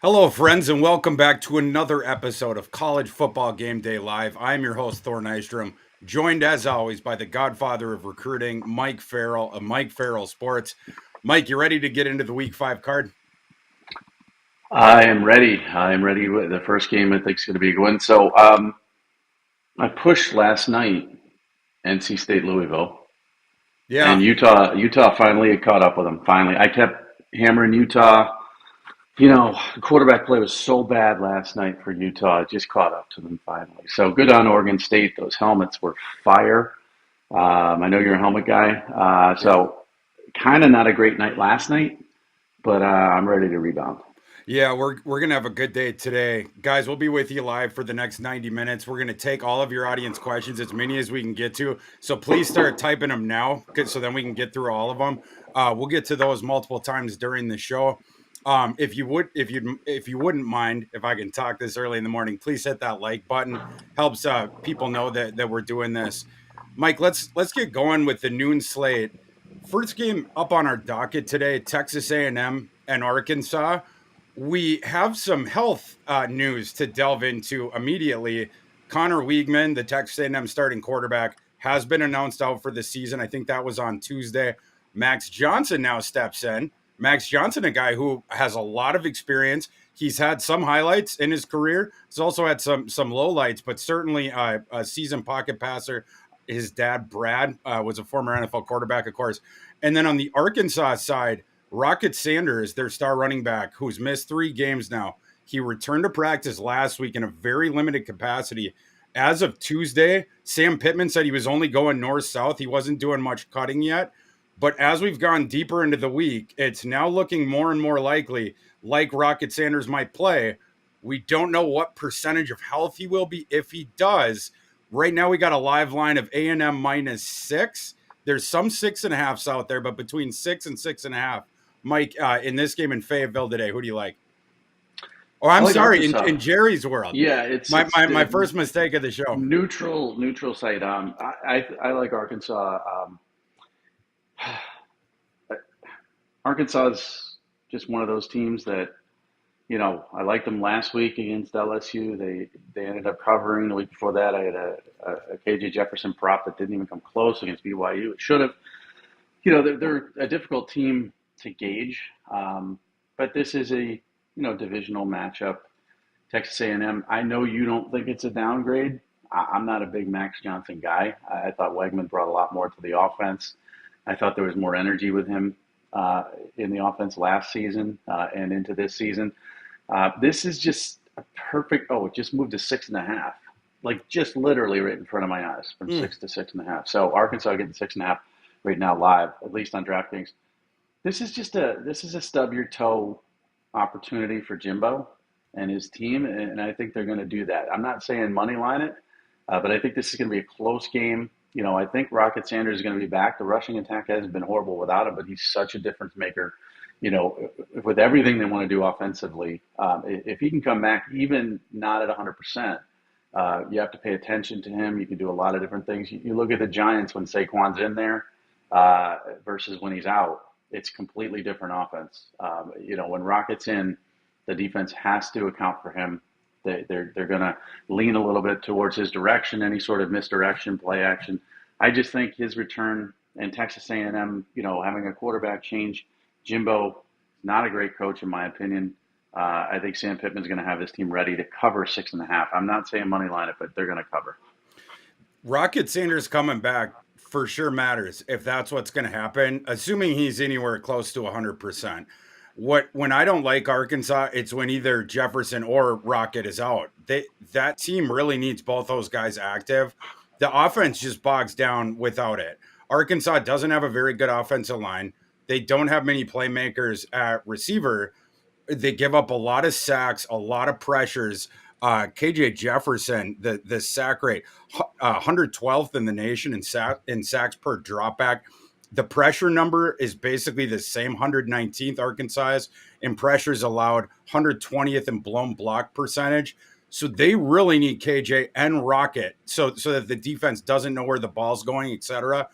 Hello, friends, and welcome back to another episode of College Football Game Day Live. I'm your host, Thor Nystrom, joined as always by the godfather of recruiting, Mike Farrell of Mike Farrell Sports. Mike, you ready to get into the Week 5 card? I am ready. I am ready. The first game I think is going to be a good one. I pushed last night NC State Louisville and Yeah, Utah finally had caught up with them. Finally, I kept hammering Utah. The quarterback play was so bad last night for Utah. It just caught up to them finally. So good on Oregon State. Those helmets were fire. I know you're a helmet guy. yeah. So kind of not a great night last night, but I'm ready to rebound. Yeah, we're gonna have a good day today, guys. We'll be with you live for the next 90 minutes. We're gonna take all of your audience questions, as many as we can get to. So please start typing them now, so then we can get through all of them. We'll get to those multiple times during the show. If you wouldn't mind, if I can talk this early in the morning, please hit that like button. Helps people know that we're doing this. Mike, let's get going with the noon slate. First game up on our docket today: Texas A&M and Arkansas. We have some health news to delve into immediately. Connor Wiegman, the Texas A&M starting quarterback, has been announced out for the season. I think that was on Tuesday. Max Johnson now steps in. Max Johnson, a guy who has a lot of experience. He's had some highlights in his career. He's also had some lowlights, but certainly a seasoned pocket passer. His dad, Brad, was a former NFL quarterback, of course. And then on the Arkansas side, Rocket Sanders, their star running back, who's missed 3 games now. He returned to practice last week in a very limited capacity. As of Tuesday, Sam Pittman said he was only going north south. He wasn't doing much cutting yet. But as we've gone deeper into the week, it's now looking more and more likely, like Rocket Sanders might play. We don't know what percentage of health he will be if he does. Right now, we got a live line of A&M -6. There's some 6.5s out there, but between 6 and 6.5. Mike, in this game in Fayetteville today, who do you like? Oh, I I'm like sorry, Arkansas. in Jerry's world. Yeah, My first mistake of the show. neutral site. I like Arkansas. Arkansas is just one of those teams that I liked them last week against LSU. They ended up covering. The week before that, I had a KJ Jefferson prop that didn't even come close against BYU. It should have. They're a difficult team to gauge, but this is a divisional matchup. Texas A&M. I know you don't think it's a downgrade. I'm not a big Max Johnson guy. I thought Wegman brought a lot more to the offense. I thought there was more energy with him in the offense last season and into this season. This is just a perfect. Oh, it just moved to 6.5, like just literally right in front of my eyes, from Mm. 6 to 6.5. So Arkansas getting 6.5 right now live, at least on DraftKings. This is a stub your toe opportunity for Jimbo and his team, and I think they're going to do that. I'm not saying money line it, but I think this is going to be a close game. I think Rocket Sanders is going to be back. The rushing attack hasn't been horrible without him, but he's such a difference maker. With everything they want to do offensively, if he can come back, even not at 100%, you have to pay attention to him. You can do a lot of different things. You look at the Giants when Saquon's in there versus when he's out. It's completely different offense. When Rocket's in, the defense has to account for him. They're going to lean a little bit towards his direction, any sort of misdirection, play action. I just think his return and Texas A&M, having a quarterback change, Jimbo, not a great coach in my opinion. I think Sam Pittman's going to have his team ready to cover 6.5. I'm not saying money line it, but they're going to cover. Rocket Sanders coming back for sure matters if that's what's going to happen, assuming he's anywhere close to 100%. When I don't like Arkansas, it's when either Jefferson or Rocket is out. That team really needs both those guys active. The offense just bogs down without it. Arkansas doesn't have a very good offensive line. They don't have many playmakers at receiver. They give up a lot of sacks, a lot of pressures. KJ Jefferson, the sack rate, 112th in the nation in sacks per dropback. The pressure number is basically the same, 119th Arkansas in pressures allowed, 120th in blown block percentage. So they really need KJ and Rocket so that the defense doesn't know where the ball's going, etc.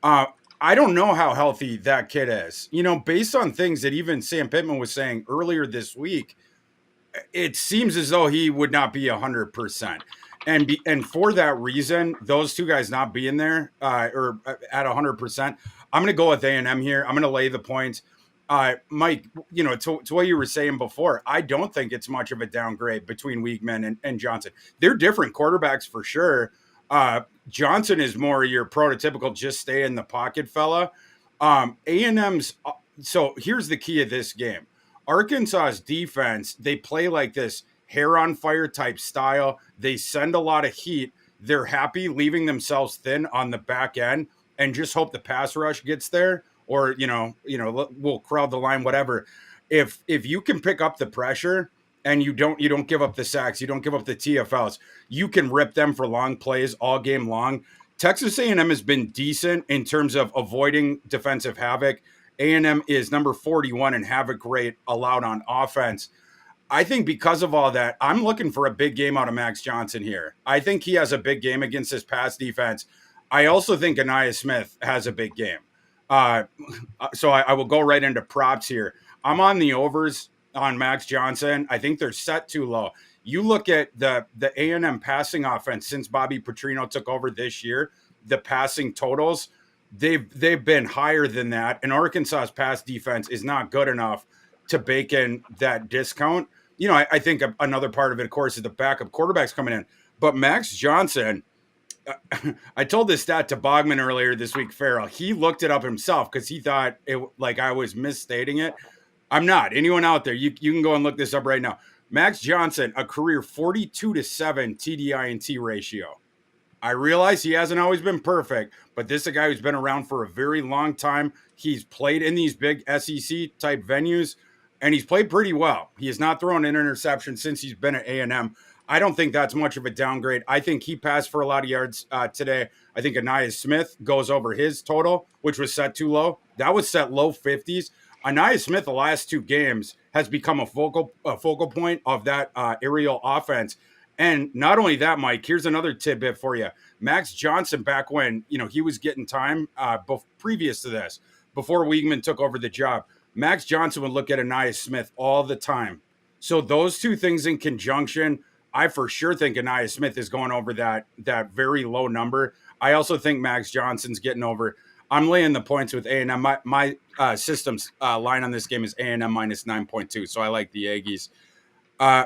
Uh, I don't know how healthy that kid is. Based on things that even Sam Pittman was saying earlier this week, it seems as though he would not be 100%. And for that reason, those two guys not being there or at 100%, I'm going to go with A&M here. I'm going to lay the points. Mike, to what you were saying before, I don't think it's much of a downgrade between Weigman and Johnson. They're different quarterbacks for sure. Johnson is more your prototypical just stay in the pocket fella. A&M's so here's the key of this game. Arkansas's defense, they play like this hair on fire type style. They send a lot of heat. They're happy leaving themselves thin on the back end and just hope the pass rush gets there, or we'll crowd the line, whatever. If you can pick up the pressure and you don't give up the sacks, you don't give up the TFLs, you can rip them for long plays all game long. Texas A&M has been decent in terms of avoiding defensive havoc. A&M is number 41 in havoc rate allowed on offense. I think because of all that, I'm looking for a big game out of Max Johnson here. I think he has a big game against this pass defense. I also think Anaya Smith has a big game. So I will go right into props here. I'm on the overs on Max Johnson. I think they're set too low. You look at the A&M passing offense since Bobby Petrino took over this year, the passing totals, they've been higher than that. And Arkansas's pass defense is not good enough to bake in that discount. I think another part of it, of course, is the backup quarterbacks coming in. But Max Johnson, I told this stat to Bogman earlier this week, Farrell. He looked it up himself because he thought I was misstating it. I'm not. Anyone out there, you can go and look this up right now. Max Johnson, a career 42-7 TDI&T ratio. I realize he hasn't always been perfect, but this is a guy who's been around for a very long time. He's played in these big SEC type venues, and he's played pretty well. He has not thrown an interception since he's been at A&M. I don't think that's much of a downgrade. I think he passed for a lot of yards today. I think Anaya Smith goes over his total, which was set too low. That was set low 50s. Anaya Smith, the last two games, has become a focal point of that aerial offense. And not only that, Mike, here's another tidbit for you. Max Johnson, back when he was getting time previous to this, before Weigman took over the job, Max Johnson would look at Anaya Smith all the time. So those two things in conjunction, I for sure think Anaya Smith is going over that very low number. I also think Max Johnson's getting over. I'm laying the points with A&M. My system's line on this game is A&M minus 9.2, so I like the Aggies.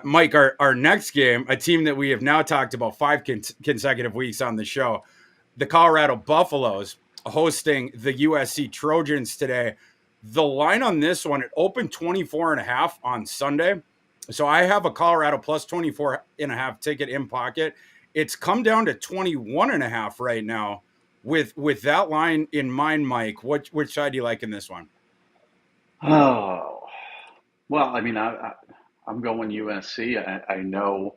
Mike, our next game, a team that we have now talked about 5 consecutive weeks on the show, the Colorado Buffaloes hosting the USC Trojans today. The line on this one, it opened 24.5 on Sunday. So I have a Colorado plus 24.5 ticket in pocket. It's come down to 21.5 right now. With that line in mind, Mike, which side do you like in this one? Oh, well, I mean, I'm going USC. I know,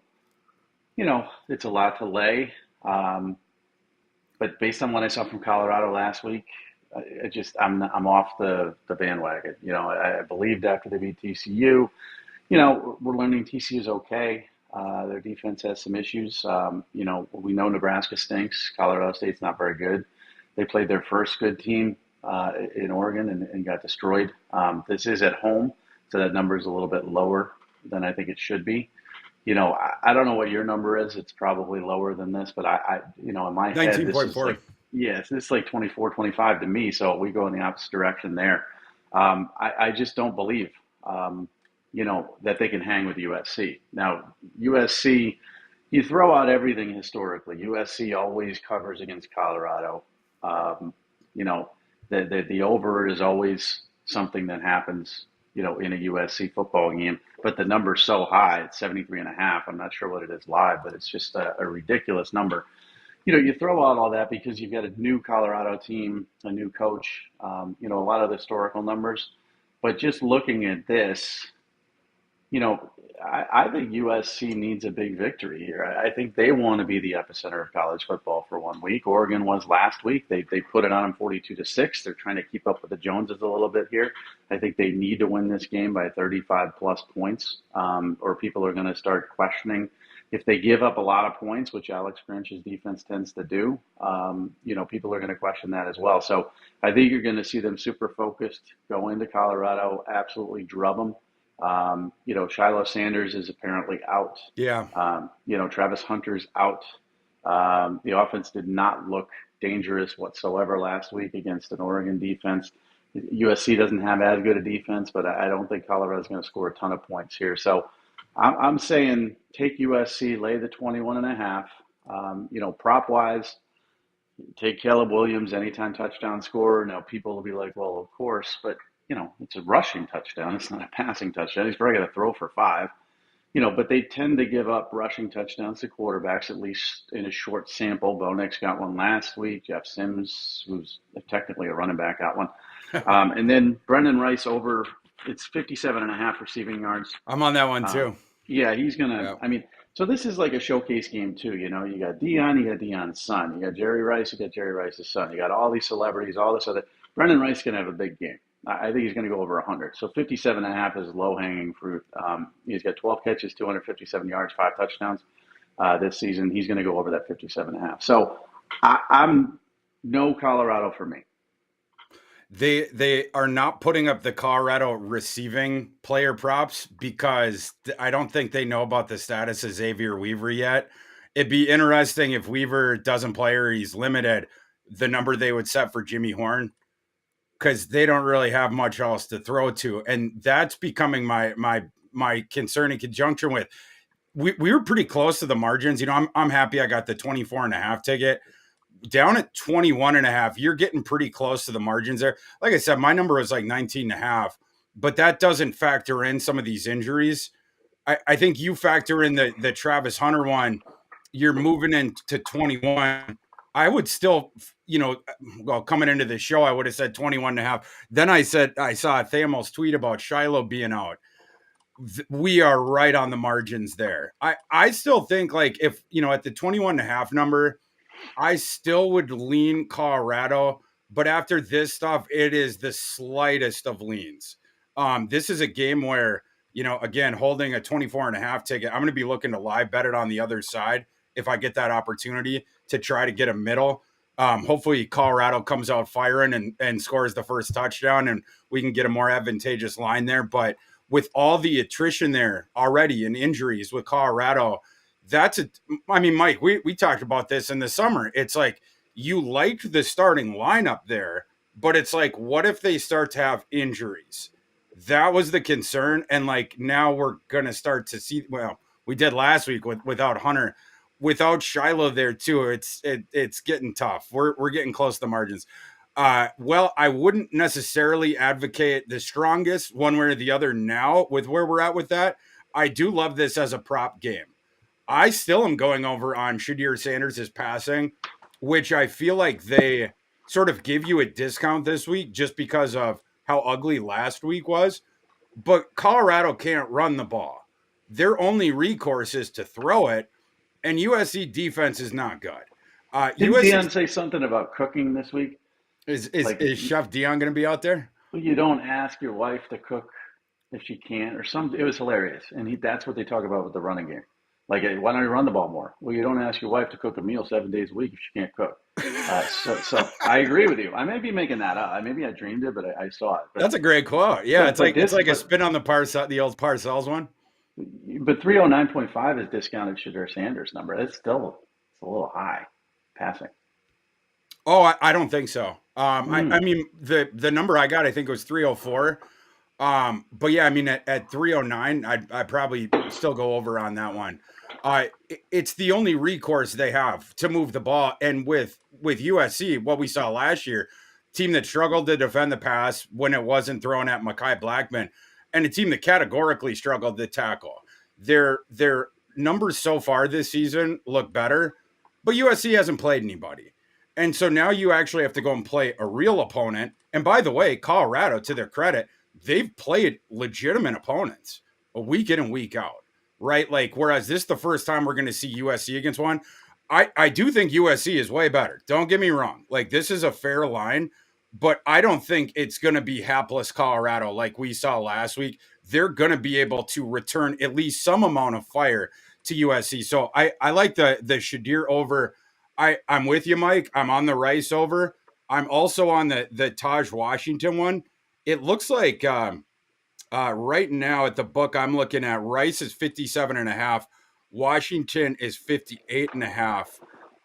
it's a lot to lay. But based on what I saw from Colorado last week, I'm off the bandwagon. I believed after they beat TCU. We're learning TCU is okay. Their defense has some issues. We know Nebraska stinks. Colorado State's not very good. They played their first good team in Oregon and got destroyed. This is at home, so that number is a little bit lower than I think it should be. I don't know what your number is. It's probably lower than this, but in my head, this is 19.4. it's like 24, 25 to me. So we go in the opposite direction there. I just don't believe, that they can hang with USC. Now, USC, you throw out everything historically. USC always covers against Colorado. The over is always something that happens, in a USC football game, but the number's so high, it's 73.5. I'm not sure what it is live, but it's just a ridiculous number. You throw out all that because you've got a new Colorado team, a new coach, a lot of the historical numbers, but just looking at this, I think USC needs a big victory here. I think they want to be the epicenter of college football for 1 week. Oregon was last week. They put it on them 42-6. They're trying to keep up with the Joneses a little bit here. I think they need to win this game by 35 plus points, or people are going to start questioning if they give up a lot of points, which Alex Grinch's defense tends to do. People are going to question that as well. So I think you're going to see them super focused, go into Colorado, absolutely drub them. Shiloh Sanders is apparently out. Yeah. Travis Hunter's out. The offense did not look dangerous whatsoever last week against an Oregon defense. USC doesn't have as good a defense, but I don't think Colorado's going to score a ton of points here. So I'm saying take USC, lay the 21.5. Prop wise, take Caleb Williams, anytime touchdown scorer. Now people will be like, well, of course, but it's a rushing touchdown. It's not a passing touchdown. He's probably going to throw for 5. But they tend to give up rushing touchdowns to quarterbacks, at least in a short sample. Bo Nix got one last week. Jeff Sims, who's technically a running back, got one. And then Brendan Rice over, it's 57.5 receiving yards. I'm on that one too. Yeah, he's going to, so this is like a showcase game too. You got Dion, you got Dion's son. You got Jerry Rice, you got Jerry Rice's son. You got all these celebrities, all this other. Brendan Rice is going to have a big game. I think he's going to go over 100. So 57.5 is low-hanging fruit. He's got 12 catches, 257 yards, 5 touchdowns this season. He's going to go over that 57.5. So I'm no Colorado for me. They are not putting up the Colorado receiving player props because I don't think they know about the status of Xavier Weaver yet. It'd be interesting if Weaver doesn't play or he's limited, the number they would set for Jimmy Horn, because they don't really have much else to throw to. And that's becoming my concern in conjunction with, we were pretty close to the margins. I'm happy I got the 24.5 ticket. Down at 21.5, you're getting pretty close to the margins there. Like I said, my number was like 19.5, but that doesn't factor in some of these injuries. I think you factor in the Travis Hunter one, you're moving into 21. I would still, coming into the show, I would have said 21.5. Then I saw Thamel's tweet about Shiloh being out. We are right on the margins there. I still think like if, at the 21.5 number, I still would lean Colorado, but after this stuff, it is the slightest of leans. This is a game where, again, holding a 24.5 ticket, I'm going to be looking to live bet it on the other side if I get that opportunity to try to get a middle. Hopefully Colorado comes out firing and scores the first touchdown and we can get a more advantageous line there. But with all the attrition there already and injuries with Colorado, Mike, we talked about this in the summer. It's like you liked the starting lineup there, but it's like, what if they start to have injuries? That was the concern. And like now we're going to start to see, well, we did last week without Hunter, without Shiloh there too. It's getting tough. We're getting close to the margins. I wouldn't necessarily advocate the strongest one way or the other now with where we're at with that. I do love this as a prop game. I still am going over on Shadir Sanders' passing, which I feel like they sort of give you a discount this week just because of how ugly last week was. But Colorado can't run the ball. Their only recourse is to throw it, and USC defense is not good. Didn't Deion say something about cooking this week? Is Chef Deion going to be out there? Well, you don't ask your wife to cook if she can't, or something. It was hilarious, and that's what they talk about with the running game. Like, why don't you run the ball more? Well, you don't ask your wife to cook a meal 7 days a week if she can't cook. So I agree with you. I may be making that up. Maybe I dreamed it, but I saw it. But, that's a great quote. Yeah, it's like a spin on the Parcells one. But 309.5 is discounted Shadir Sanders number. It's a little high passing. Oh, I don't think so. I mean, the number I got, I think it was 304. But yeah, I mean, at 309, I'd probably still go over on that one. It's the only recourse they have to move the ball. And with USC, what we saw last year, team that struggled to defend the pass when it wasn't thrown at Mekhi Blackman, and a team that categorically struggled to tackle. Their numbers so far this season look better, but USC hasn't played anybody. And so now you actually have to go and play a real opponent. And by the way, Colorado, to their credit, they've played legitimate opponents a week in and week out, right? Like, whereas this is the first time we're going to see USC against one. I do think USC is way better. Don't get me wrong. Like, this is a fair line, but I don't think it's going to be hapless Colorado like we saw last week. They're going to be able to return at least some amount of fire to USC. So I like the Shadir over. I'm with you, Mike. I'm on the Rice over. I'm also on the Taj Washington one. It looks like Right now at the book I'm looking at, Rice is 57.5. Washington is 58.5.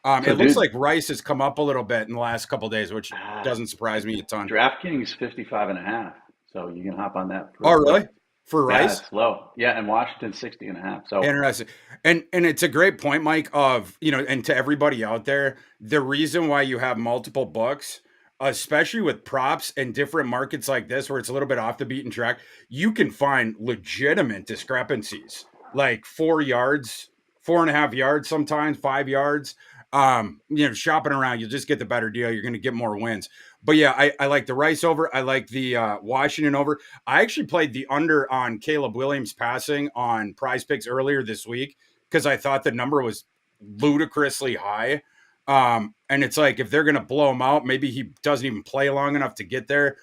So, It looks dude, like Rice has come up a little bit in the last couple of days, which doesn't surprise me a ton. DraftKings 55.5. So you can hop on that real Oh, quick. really? For Yeah, Rice? it's low. Yeah, and Washington 60.5. So Interesting. And it's a great point, Mike, of, and to everybody out there, the reason why you have multiple books, especially with props and different markets like this where it's a little bit off the beaten track, you can find legitimate discrepancies. Like 4 yards, 4.5 yards, sometimes 5 yards. Shopping around, you'll just get the better deal. You're gonna get more wins. But yeah, I like the Rice over. I like the Washington over. I actually played the under on Caleb Williams passing on Prize Picks earlier this week because I thought the number was ludicrously high. And it's like if they're going to blow him out, maybe he doesn't even play long enough to get there.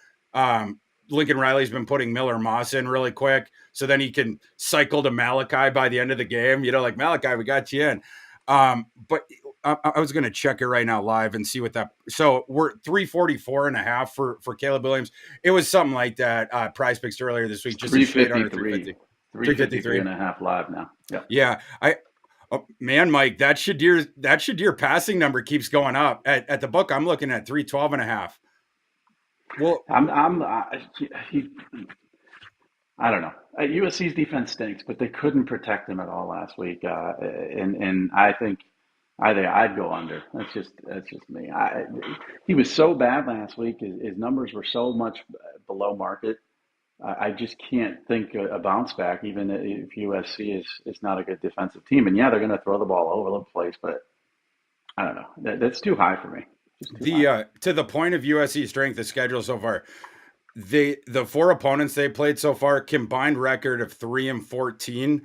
Lincoln Riley's been putting Miller Moss in really quick, so then he can cycle to Malachi by the end of the game. Like Malachi, we got you in. But I was going to check it right now live and see what that. So we're 344.5 for Caleb Williams. It was something like that. Prize Picks earlier this week, it's just a shade under 353. 350. 353 and a half live now. Yep. Yeah, oh, man, Mike, that Shadir passing number keeps going up. At the book, I'm looking at 312.5. Well, I don't know. USC's defense stinks, but they couldn't protect him at all last week. And I think I'd go under. That's just me. He was so bad last week. His numbers were so much below market. I just can't think a bounce back, even if USC is not a good defensive team. And yeah, they're going to throw the ball all over the place, but I don't know. That's too high for me. Just too high. the to the point of USC strength, the schedule so far, the four opponents they played so far combined record of 3-14.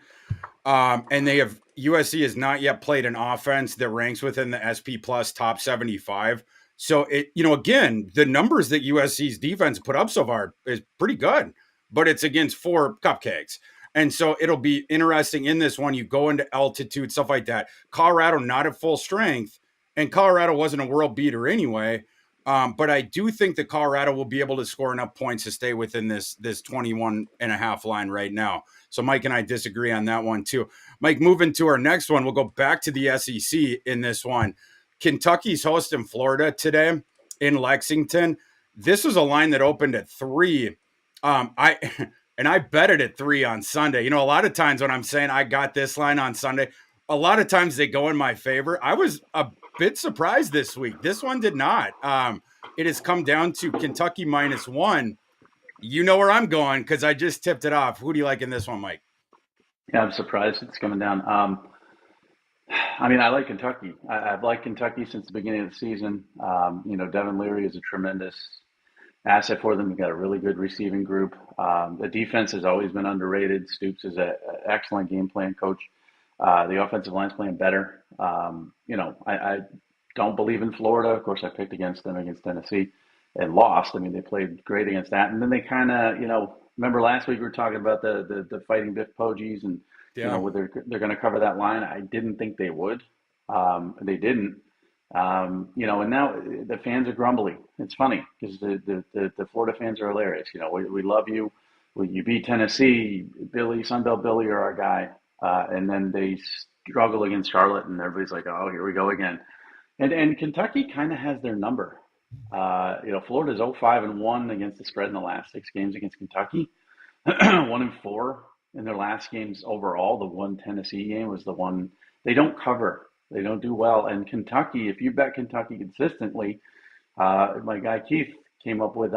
And they have USC has not yet played an offense that ranks within the SP plus top 75. So again, the numbers that USC's defense put up so far is pretty good, but it's against four cupcakes. And so it'll be interesting in this one. You go into altitude, stuff like that. Colorado not at full strength, and Colorado wasn't a world beater anyway. But I do think that Colorado will be able to score enough points to stay within this 21.5 line right now. So Mike and I disagree on that one too. Mike, moving to our next one, we'll go back to the SEC in this one. Kentucky's hosting Florida today in Lexington. This was a line that opened at 3. I bet it at 3 on Sunday. A lot of times when I'm saying I got this line on Sunday, a lot of times they go in my favor. I was a bit surprised this week. This one did not. It has come down to Kentucky -1. You know where I'm going because I just tipped it off. Who do you like in this one, Mike? Yeah, I'm surprised it's coming down. I mean, I like Kentucky. I've liked Kentucky since the beginning of the season. Devin Leary is a tremendous asset for them. They've got a really good receiving group. The defense has always been underrated. Stoops is an excellent game plan coach. The offensive line's playing better. I don't believe in Florida. Of course, I picked against them against Tennessee and lost. I mean, they played great against that. And then they kind of, remember last week we were talking about the fighting Biff Poggies and, Yeah. they're going to cover that line. I didn't think they would. They didn't. And now the fans are grumbly. It's funny because the Florida fans are hilarious. We love you. You beat Tennessee. Sunbelt Billy are our guy. And then they struggle against Charlotte, and everybody's like, "Oh, here we go again." And Kentucky kind of has their number. Florida's 0-5-1 against the spread in the last 6 games against Kentucky. 1-4 in their last games overall. The one Tennessee game was the one they don't cover. They don't do well. And Kentucky, if you bet Kentucky consistently, my guy Keith came up with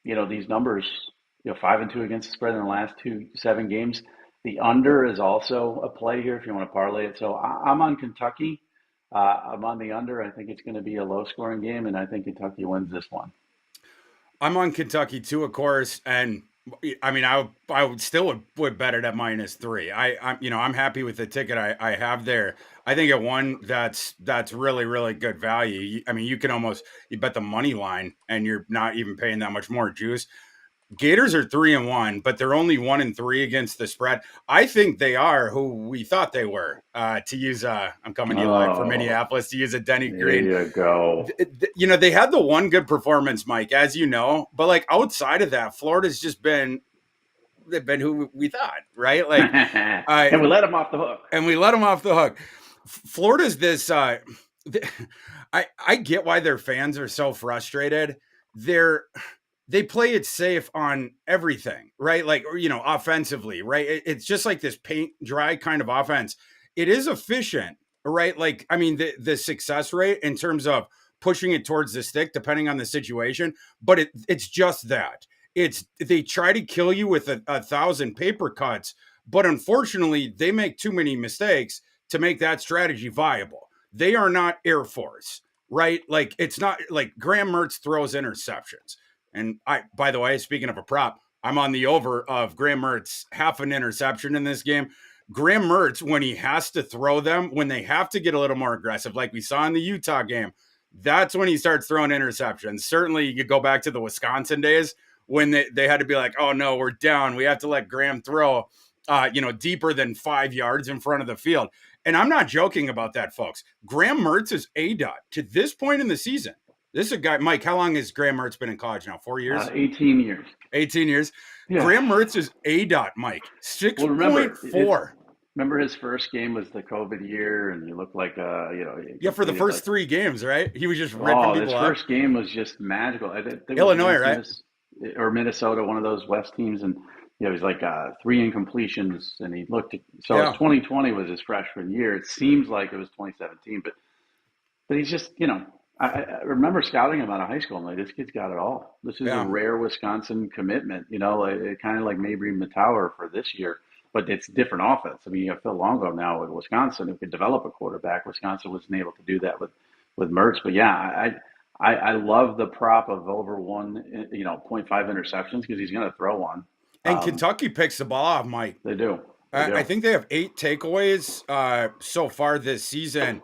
these numbers. 5-2 against the spread in the last 7 games. The under is also a play here if you want to parlay it. So I'm on Kentucky. I'm on the under. I think it's going to be a low-scoring game, and I think Kentucky wins this one. I'm on Kentucky too, of course, and I mean, I would still would bet it at -3. I'm happy with the ticket I have there. I think at one that's really really good value. I mean, you can almost you bet the money line, and you're not even paying that much more juice. Gators are 3-1, but they're only 1-3 against the spread. I think they are who we thought they were. To use I'm coming to you live from Minneapolis. To use a Denny Green. There you go. They had the one good performance, Mike, as you know, but like outside of that, Florida's just been they've been who we thought, right? Like, And we let them off the hook. and we let them off the hook. Florida's this. I get why their fans are so frustrated. They play it safe on everything, right? Like, offensively, right? It's just like this paint dry kind of offense. It is efficient, right? Like, I mean, the success rate in terms of pushing it towards the stick, depending on the situation, but it's just that. They try to kill you with a thousand paper cuts, but unfortunately, they make too many mistakes to make that strategy viable. They are not Air Force, right? Like, it's not like Graham Mertz throws interceptions. And by the way, speaking of a prop, I'm on the over of Graham Mertz half an interception in this game. Graham Mertz, when he has to throw them, when they have to get a little more aggressive, like we saw in the Utah game, that's when he starts throwing interceptions. Certainly, you could go back to the Wisconsin days when they had to be like, oh no, we're down. We have to let Graham throw, deeper than 5 yards in front of the field. And I'm not joking about that, folks. Graham Mertz is ADOT to this point in the season. This is a guy, Mike, how long has Graham Mertz been in college now? 4 years? 18 years. 18 years. Yeah. Graham Mertz is ADOT, Mike. 6.4. Remember his first game was the COVID year, and you looked like, for the first 3 games, right? He was just ripping people up. His first game was just magical. Illinois, right? Or Minnesota, one of those West teams, and he's like 3 incompletions, and he looked. So 2020 was his freshman year. It seems like it was 2017, but he's just, I remember scouting him out of high school. I'm like, this kid's got it all. This is a rare Wisconsin commitment, kind of like Mabry Matauer for this year, but it's different offense. I mean, you have Phil Longo now with Wisconsin who could develop a quarterback. Wisconsin wasn't able to do that with Mertz. But I love the prop of over 0.5 interceptions because he's going to throw one. And Kentucky picks the ball off, Mike. They do. I think they have 8 takeaways so far this season.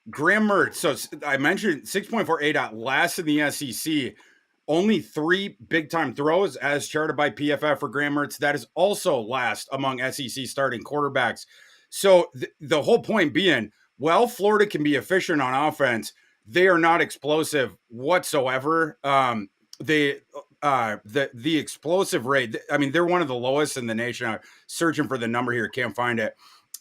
Graham Mertz, so I mentioned 6.4 ADOT last in the SEC. Only 3 big-time throws as charted by PFF for Graham Mertz. That is also last among SEC starting quarterbacks. So the whole point being, while Florida can be efficient on offense, they are not explosive whatsoever. The explosive rate, I mean, they're one of the lowest in the nation. I'm searching for the number here, can't find it.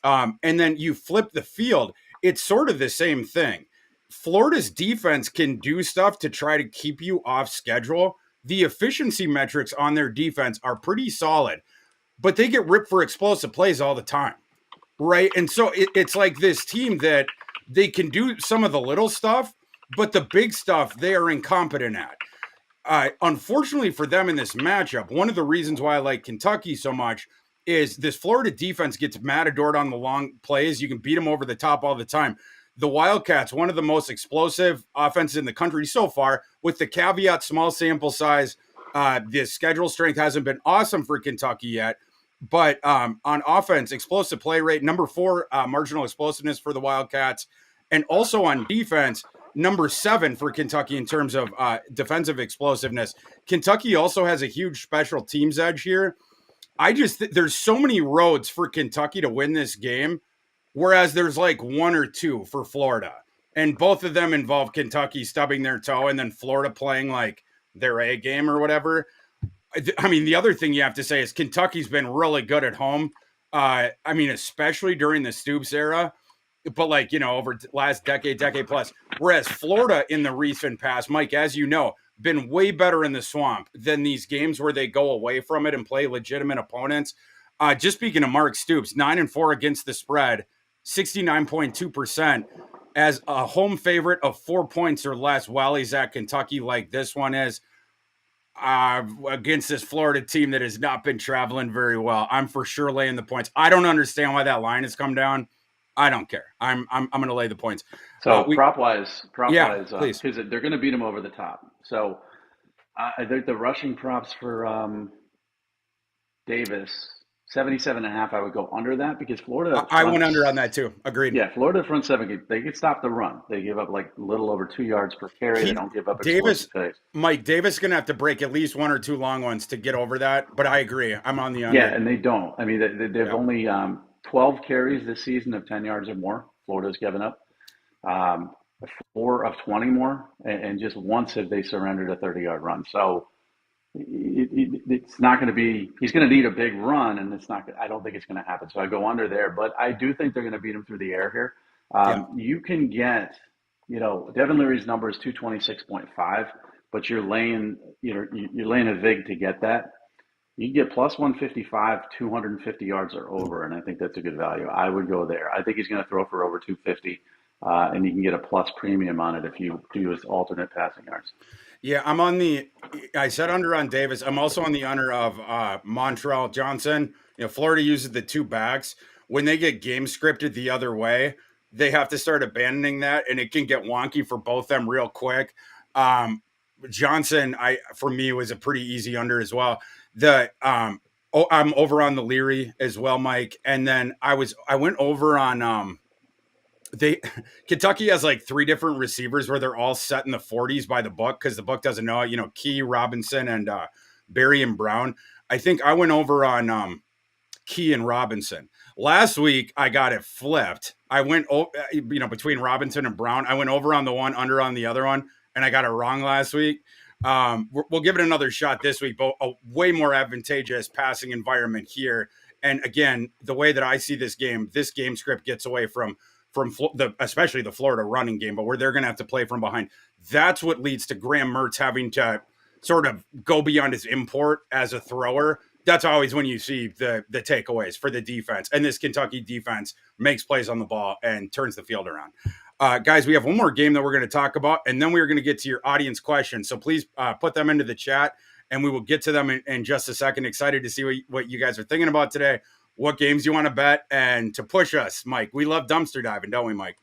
And then you flip the field, it's sort of the same thing. Florida's defense can do stuff to try to keep you off schedule. The efficiency metrics on their defense are pretty solid, but they get ripped for explosive plays all the time, right? And so it's like this team that they can do some of the little stuff, but the big stuff they are incompetent at. Unfortunately for them in this matchup, one of the reasons why I like Kentucky so much is this Florida defense gets matadored on the long plays. You can beat them over the top all the time. The Wildcats, one of the most explosive offenses in the country so far, with the caveat small sample size. The schedule strength hasn't been awesome for Kentucky yet, but on offense, explosive play rate, number 4 marginal explosiveness for the Wildcats, and also on defense, number 7 for Kentucky in terms of defensive explosiveness. Kentucky also has a huge special teams edge here. There's so many roads for Kentucky to win this game, whereas there's like 1 or 2 for Florida. And both of them involve Kentucky stubbing their toe and then Florida playing like their A game or whatever. I mean, the other thing you have to say is Kentucky's been really good at home. Especially during the Stoops era, but over last decade plus. Whereas Florida in the recent past, Mike, as you know, been way better in the swamp than these games where they go away from it and play legitimate opponents. Just speaking of Mark Stoops, 9-4 against the spread, 69.2% as a home favorite of 4 points or less while he's at Kentucky like this one is. Against this Florida team that has not been traveling very well, I'm for sure laying the points. I don't understand why that line has come down. I don't care. I'm going to lay the points. So prop wise, please. Because they're going to beat them over the top. So the rushing props for Davis, 77.5. I would go under that because Florida. I went under on that too. Agreed. Yeah, Florida front 7, they can stop the run. They give up like a little over 2 yards per carry. They don't give up explosive plays. Mike Davis is going to have to break at least 1 or 2 long ones to get over that. But I agree. I'm on the under. Yeah, and they don't. I mean, they've only 12 carries this season of 10 yards or more. Florida's given up 4 of 20 more, and just once have they surrendered a 30-yard run. So It's not going to be. He's going to need a big run, and it's not. I don't think it's going to happen. So I go under there, but I do think they're going to beat him through the air here. Yeah. You can get, Devin Leary's number is 226.5, but you're laying a vig to get that. You can get plus 155, 250 yards or over, and I think that's a good value. I would go there. I think he's going to throw for over 250, and you can get a plus premium on it if you do his alternate passing yards. Yeah, I said under on Davis. I'm also on the under of Montreal Johnson. Florida uses the two backs. When they get game scripted the other way, they have to start abandoning that, and it can get wonky for both them real quick. Johnson, for me, was a pretty easy under as well. I'm over on the Leary as well, Mike. And then I went over on they Kentucky has like three different receivers where they're all set in the 40s by the book because the book doesn't know it. Key, Robinson, and Barry and Brown. I think I went over on Key and Robinson. Last week I got it flipped. I went between Robinson and Brown. I went over on the one, under on the other one, and I got it wrong last week. We'll give it another shot this week, but a way more advantageous passing environment here. And again, the way that I see this game script gets away from especially the Florida running game, but where they're going to have to play from behind. That's what leads to Graham Mertz having to sort of go beyond his import as a thrower. That's always when you see the takeaways for the defense. And this Kentucky defense makes plays on the ball and turns the field around. Guys, we have one more game that we're going to talk about, and then we're going to get to your audience questions. So please put them into the chat, and we will get to them in just a second. Excited to see what you guys are thinking about today, what games you want to bet, and to push us, Mike. We love dumpster diving, don't we, Mike?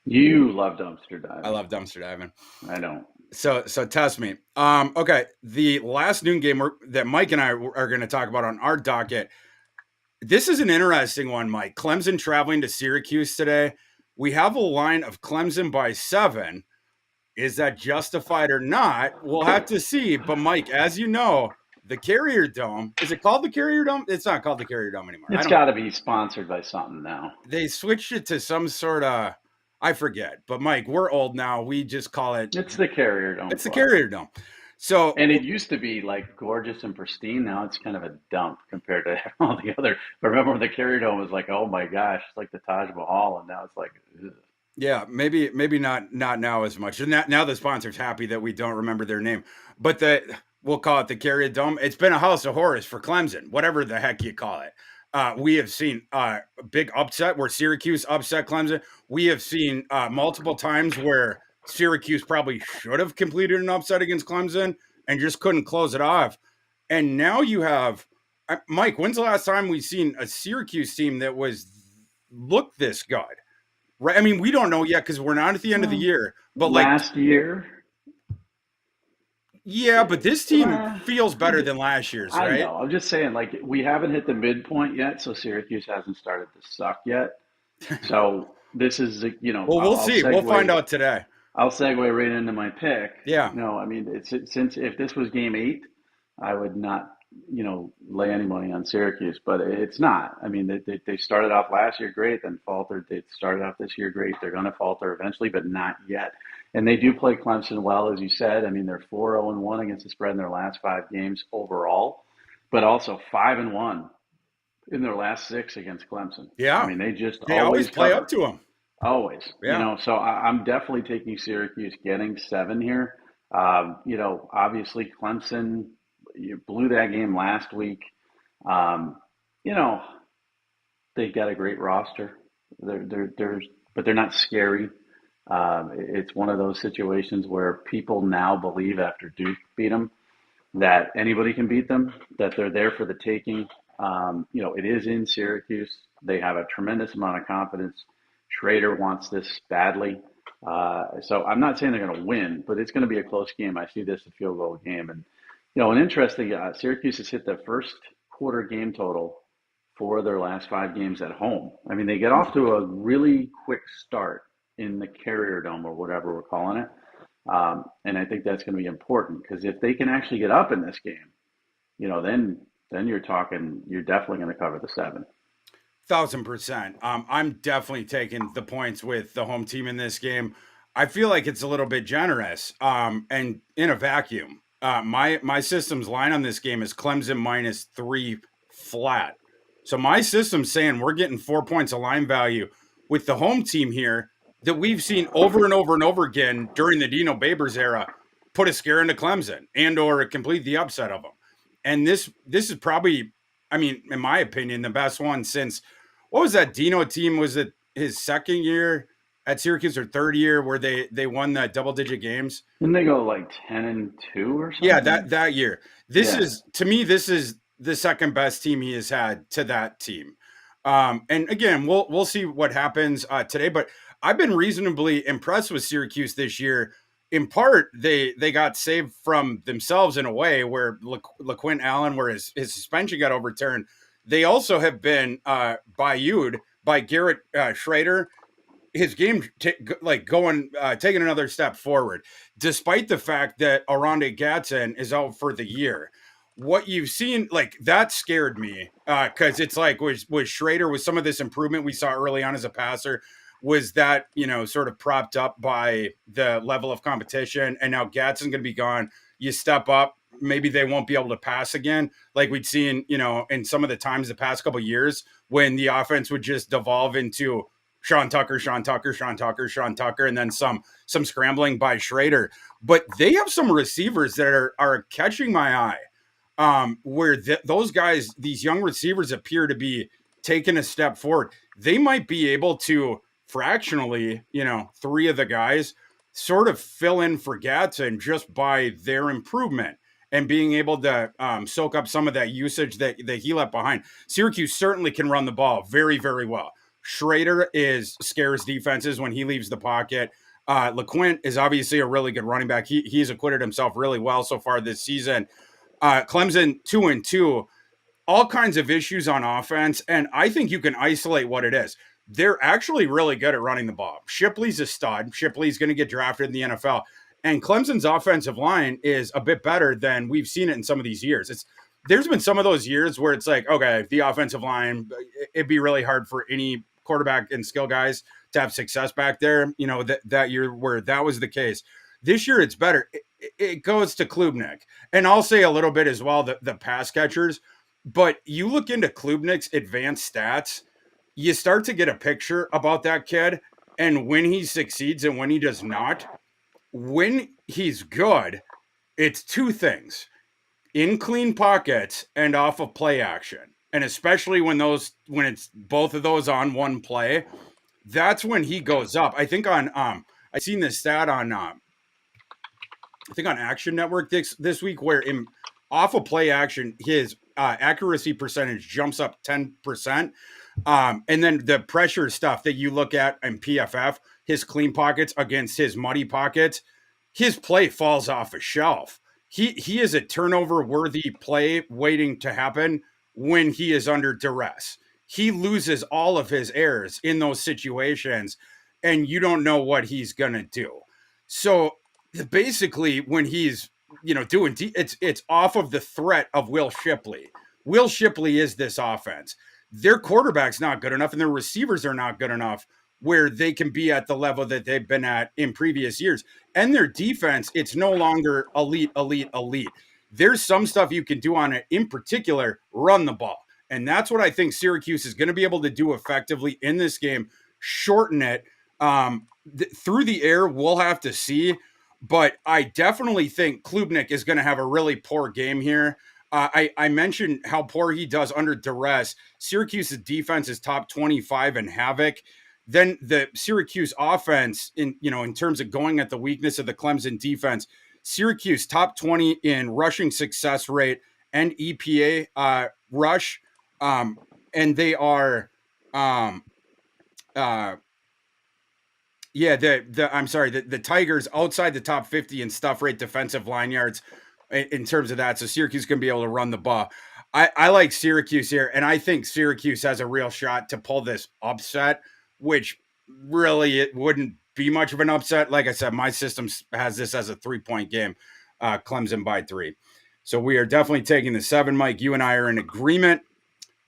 You love dumpster diving. I love dumpster diving. I don't. So test me. Okay, the last noon game that Mike and I are going to talk about on our docket. This is an interesting one, Mike. Clemson traveling to Syracuse today. We have a line of Clemson by 7. Is that justified or not? We'll have to see. But Mike, as you know, the Carrier Dome, is it called the Carrier Dome? It's not called the Carrier Dome anymore. It's got to be sponsored by something now. They switched it to some sort of, I forget. But Mike, we're old now. We just call it. It's the Carrier Dome. It's the Carrier Dome. So, and it used to be like gorgeous and pristine. Now it's kind of a dump compared to all the other. But remember when the Carrier Dome was like, oh my gosh, it's like the Taj Mahal, and now it's like, ugh. Yeah, maybe not now as much. And now the sponsor's happy that we don't remember their name. But we'll call it the Carrier Dome. It's been a house of horrors for Clemson, whatever the heck you call it. We have seen a big upset where Syracuse upset Clemson. We have seen multiple times where Syracuse probably should have completed an upset against Clemson and just couldn't close it off. And now you have Mike. When's the last time we've seen a Syracuse team that looked this good? Right. I mean, we don't know yet because we're not at the end of the year. But last year. Yeah, but this team feels better than last year's, right? I know. I'm just saying, like, we haven't hit the midpoint yet, so Syracuse hasn't started to suck yet. So this is, Well, we'll see. We'll find out today. I'll segue right into my pick. Yeah. No, I mean, since if this was game 8, I would not, lay any money on Syracuse, but it's not. I mean, they started off last year great, then faltered. They started off this year great. They're going to falter eventually, but not yet. And they do play Clemson well, as you said. I mean, they're 4-0-1 against the spread in their last 5 games overall, but also 5-1 in their last 6 against Clemson. Yeah. I mean, they always play up to them. Always. Yeah. So I'm definitely taking Syracuse getting 7 here. Obviously Clemson, you blew that game last week. They've got a great roster. But they're not scary. It's one of those situations where people now believe after Duke beat them that anybody can beat them, that they're there for the taking. It is in Syracuse. They have a tremendous amount of confidence. Schrader wants this badly. So I'm not saying they're going to win, but it's going to be a close game. I see this a field goal game. And, an interesting, Syracuse has hit the first quarter game total for their last 5 games at home. I mean, they get off to a really quick start in the Carrier Dome or whatever we're calling it. And I think that's going to be important because if they can actually get up in this game, then you're definitely going to cover the 7. 1,000%. I'm definitely taking the points with the home team in this game. I feel like it's a little bit generous and in a vacuum. My system's line on this game is Clemson -3 flat. So my system's saying we're getting 4 points of line value with the home team here that we've seen over and over and over again during the Dino Babers era put a scare into Clemson and or complete the upset of them. And this is probably, I mean, in my opinion, the best one since what was that Dino team? Was it his second year at Syracuse or third year where they won that double digit games? Didn't they go like 10-2 or Yeah, something? that year. This Yeah. is to me, this is the second best team he has had to that team. And again, we'll see what happens today. But I've been reasonably impressed with Syracuse this year. In part, they got saved from themselves in a way where LaQuint Allen, where his suspension got overturned. They also have been bayoued by Garrett Schrader, his game taking another step forward, despite the fact that Aronde Gatson is out for the year. What you've seen, like that scared me because it's like was Schrader with some of this improvement we saw early on as a passer, was that sort of propped up by the level of competition, and now Gatson's going to be gone. You step up, maybe they won't be able to pass again, like we'd seen in some of the times the past couple of years when the offense would just devolve into Sean Tucker, Sean Tucker, Sean Tucker, Sean Tucker, and then some scrambling by Schrader. But they have some receivers that are catching my eye, where those guys, these young receivers, appear to be taking a step forward. They might be able to fractionally, three of the guys sort of fill in for Gatson just by their improvement and being able to soak up some of that usage that he left behind. Syracuse certainly can run the ball very, very well. Schrader scares defenses when he leaves the pocket. LaQuint is obviously a really good running back. He's acquitted himself really well so far this season. Clemson 2-2, all kinds of issues on offense, and I think you can isolate what it is. They're actually really good at running the ball. Shipley's a stud. Shipley's going to get drafted in the NFL, and Clemson's offensive line is a bit better than we've seen it in some of these years. There's been some of those years where it's like, okay, the offensive line, it'd be really hard for any quarterback and skill guys to have success back there, that year where that was the case. This year it's better. It goes to Klubnik. And I'll say a little bit as well, the pass catchers. But you look into Klubnik's advanced stats, you start to get a picture about that kid and when he succeeds and when he does not. When he's good, it's two things: in clean pockets and off of play action. And especially when it's both of those on one play, that's when he goes up. I think I seen this stat on I think on Action Network this week where off of play action his accuracy percentage jumps up 10%. And then the pressure stuff that you look at in PFF, his clean pockets against his muddy pockets, his play falls off a shelf. He is a turnover worthy play waiting to happen when he is under duress. He loses all of his errors in those situations, and you don't know what he's gonna do. So basically, when he's doing it's off of the threat of Will Shipley. Will Shipley is this offense. Their quarterback's not good enough, and their receivers are not good enough where they can be at the level that they've been at in previous years. And their defense, it's no longer elite. There's some stuff you can do on it, in particular, run the ball. And that's what I think Syracuse is going to be able to do effectively in this game, shorten it. Through the air, we'll have to see. But I definitely think Klubnik is going to have a really poor game here. I mentioned how poor he does under duress. Syracuse's defense is top 25 in havoc. Then the Syracuse offense, in terms of going at the weakness of the Clemson defense, Syracuse top 20 in rushing success rate and EPA rush, and they are, I'm sorry, the Tigers outside the top 50 in stuff rate defensive line yards in terms of that. So Syracuse can be able to run the ball. I like Syracuse here, and I think Syracuse has a real shot to pull this upset, which really it wouldn't be much of an upset. Like I said, my system has this as a 3-point game, Clemson by 3. So we are definitely taking the 7. Mike, you and I are in agreement.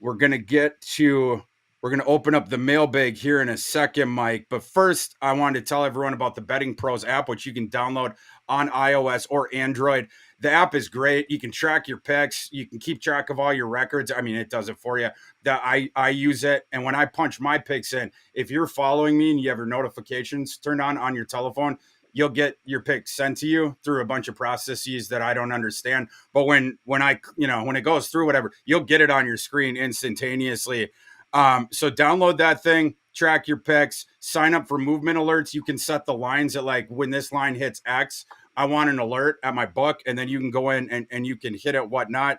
We're going to get to We're going to open up the mailbag here in a second, Mike. But first, I wanted to tell everyone about the Betting Pros app, which you can download on iOS or Android. The app is great. You can track your picks. You can keep track of all your records. I mean, it does it for you. That I use it. And when I punch my picks in, if you're following me and you have your notifications turned on your telephone, you'll get your picks sent to you through a bunch of processes that I don't understand. But when it goes through whatever, you'll get it on your screen instantaneously. So download that thing, track your picks, sign up for movement alerts. You can set the lines at like when this line hits X, I want an alert at my book, and then you can go in and you can hit it, whatnot.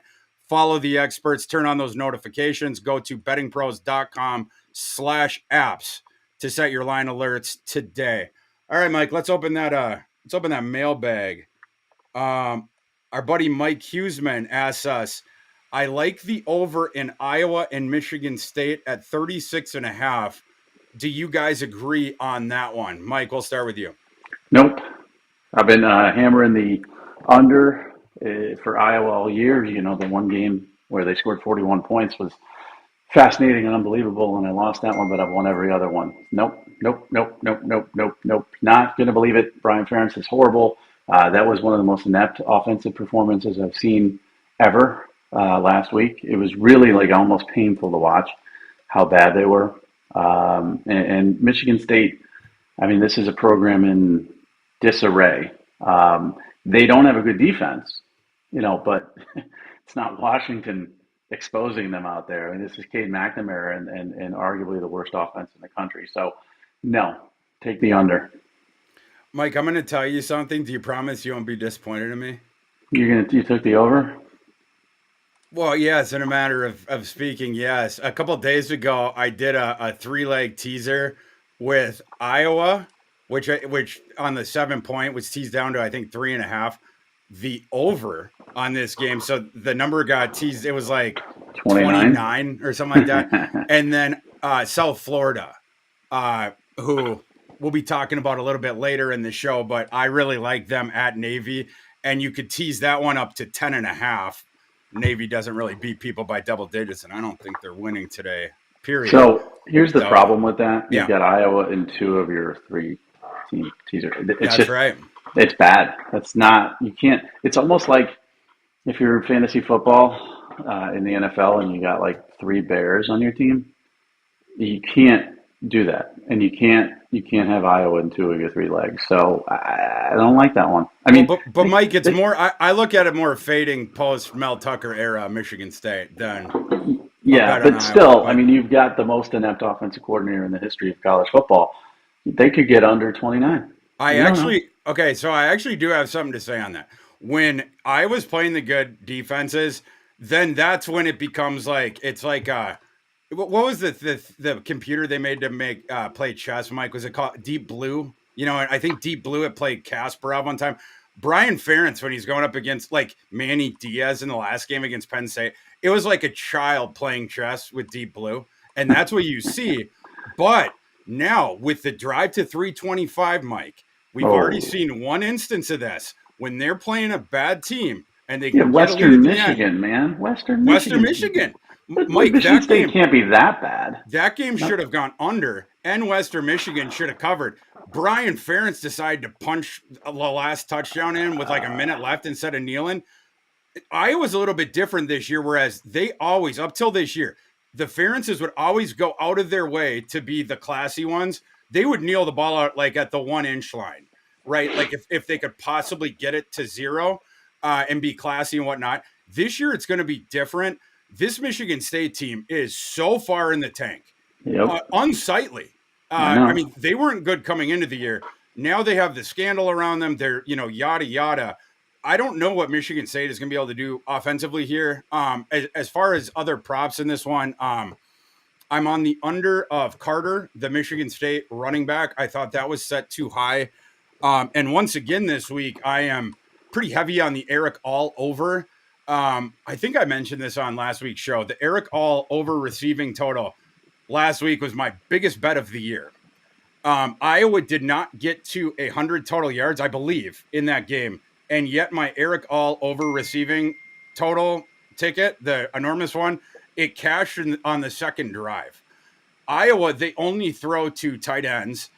Follow the experts, turn on those notifications, go to bettingpros.com/apps to set your line alerts today. All right, Mike, let's open that mailbag. Our buddy Mike Huseman asks us, I like the over in Iowa and Michigan State at 36.5. Do you guys agree on that one? Mike, we'll start with you. Nope. I've been hammering the under for Iowa all year. You know, the one game where they scored 41 points was fascinating and unbelievable, and I lost that one, but I've won every other one. Nope. Not going to believe it. Brian Ferentz is horrible. That was one of the most inept offensive performances I've seen ever last week. It was really like almost painful to watch how bad they were. And Michigan State, I mean, this is a program in disarray. They don't have a good defense, but it's not Washington exposing them out there. I mean, this is Cade McNamara and arguably the worst offense in the country. So, no, take the under. Mike, I'm going to tell you something. Do you promise you won't be disappointed in me? You took the over? Well, yes, in a matter of speaking, yes. A couple of days ago, I did a 3-leg teaser with Iowa, which on the 7-point was teased down to, I think, 3.5. The over on this game. So the number got teased. It was like 29 or something like that. And then South Florida, who we'll be talking about a little bit later in the show, but I really like them at Navy. And you could tease that one up to 10.5. Navy doesn't really beat people by double digits, and I don't think they're winning today, period. So here's the problem with that. You've got Iowa in 2 of your 3 team teaser. That's right. It's bad. That's not, you can't, it's almost like if you're fantasy football in the NFL and you got like 3 Bears on your team, you can't do that. And you can't have Iowa in 2 of your 3 legs. So I don't like that one. I mean, but Mike, it's more, I look at it more fading post Mel Tucker era Michigan State than. Yeah, but still, I mean, you've got the most inept offensive coordinator in the history of college football. They could get under 29. I actually do have something to say on that. When I was playing the good defenses, then that's when it becomes like, it's like, what was the computer they made to make play chess, Mike? Was it called Deep Blue? I think Deep Blue had played Kasparov one time. Brian Ferentz, when he's going up against like Manny Diaz in the last game against Penn State, it was like a child playing chess with Deep Blue. And that's what you see. But now with the drive to 325, Mike, we've already seen one instance of this when they're playing a bad team and they get Western Michigan, man. Western Michigan. Mike, Michigan State can't be that bad. That game should have gone under, and Western Michigan should have covered. Brian Ferentz decided to punch the last touchdown in with like a minute left instead of kneeling. Iowa's a little bit different this year, whereas they always, up till this year, the Ferentzes would always go out of their way to be the classy ones. They would kneel the ball out like at the 1-inch line, right? Like if they could possibly get it to 0 and be classy and whatnot. This year, it's going to be different. This Michigan State team is so far in the tank, unsightly. I mean, they weren't good coming into the year. Now they have the scandal around them. They're, yada, yada. I don't know what Michigan State is going to be able to do offensively here. As far as other props in this one, I'm on the under of Carter, the Michigan State running back. I thought that was set too high. And once again this week, I am pretty heavy on the Eric All over. I think I mentioned this on last week's show. The Eric All over receiving total last week was my biggest bet of the year. Iowa did not get to 100 total yards, I believe, in that game. And yet my Eric All over receiving total ticket, the enormous one, it cashed on the second drive. Iowa, they only throw to tight ends.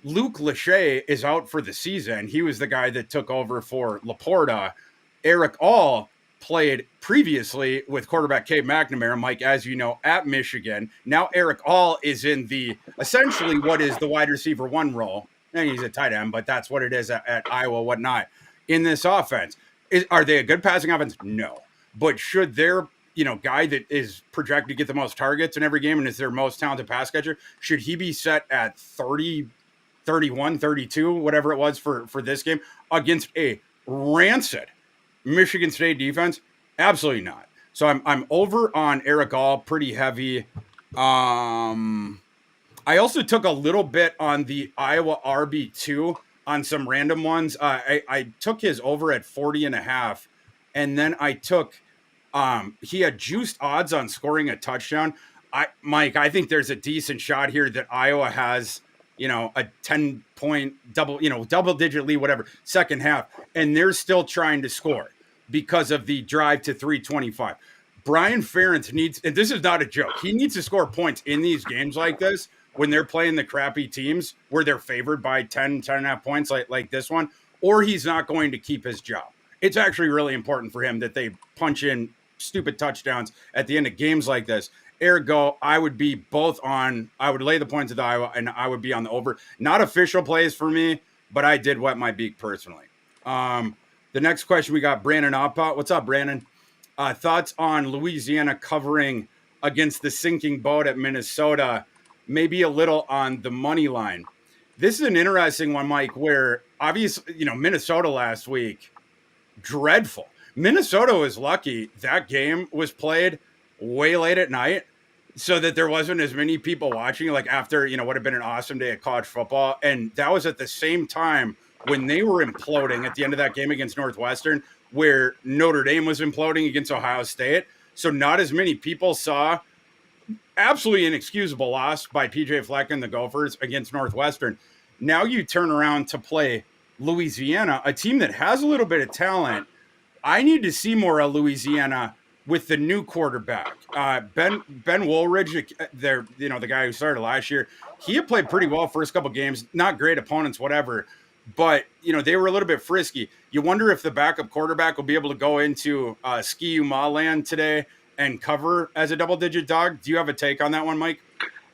Luke Lachey is out for the season. He was the guy that took over for Laporta. Eric All played previously with quarterback Cade McNamara, Mike, as you know, at Michigan. Now Eric All is in the essentially what is the wide receiver one role. And he's a tight end, but that's what it is at Iowa, whatnot. In this offense, are they a good passing offense? No. But should their guy that is projected to get the most targets in every game and is their most talented pass catcher, should he be set at 30, 31, 32, whatever it was for this game against a rancid Michigan State defense? Absolutely not. So I'm over on Eric All pretty heavy. I also took a little bit on the Iowa RB2 on some random ones. I took his over at 40.5, and then I took he had juiced odds on scoring a touchdown. Mike, I think there's a decent shot here that Iowa has, a 10-point double-digit lead, whatever, second half, and they're still trying to score because of the drive to 325. Brian Ferentz needs, and this is not a joke, he needs to score points in these games like this when they're playing the crappy teams where they're favored by 10.5 points like this one, or he's not going to keep his job. It's actually really important for him that they punch in stupid touchdowns at the end of games like this. Ergo, I would be I would lay the points of the Iowa, and I would be on the over. Not official plays for me, but I did wet my beak personally. The next question we got Brandon Oppa. What's up, Brandon? Thoughts on Louisiana covering against the sinking boat at Minnesota? Maybe a little on the money line. This is an interesting one, Mike, where obviously, Minnesota last week, dreadful. Minnesota was lucky that game was played way late at night so that there wasn't as many people watching, like after, would have been an awesome day of college football. And that was at the same time when they were imploding at the end of that game against Northwestern, where Notre Dame was imploding against Ohio State. So not as many people saw absolutely inexcusable loss by PJ Fleck and the Gophers against Northwestern. Now you turn around to play Louisiana, a team that has a little bit of talent. I need to see more of Louisiana with the new quarterback. Ben Woolridge, the guy who started last year, he had played pretty well first couple games, not great opponents, whatever. But, they were a little bit frisky. You wonder if the backup quarterback will be able to go into Ski-U-Ma land today and cover as a double-digit dog. Do you have a take on that one, Mike?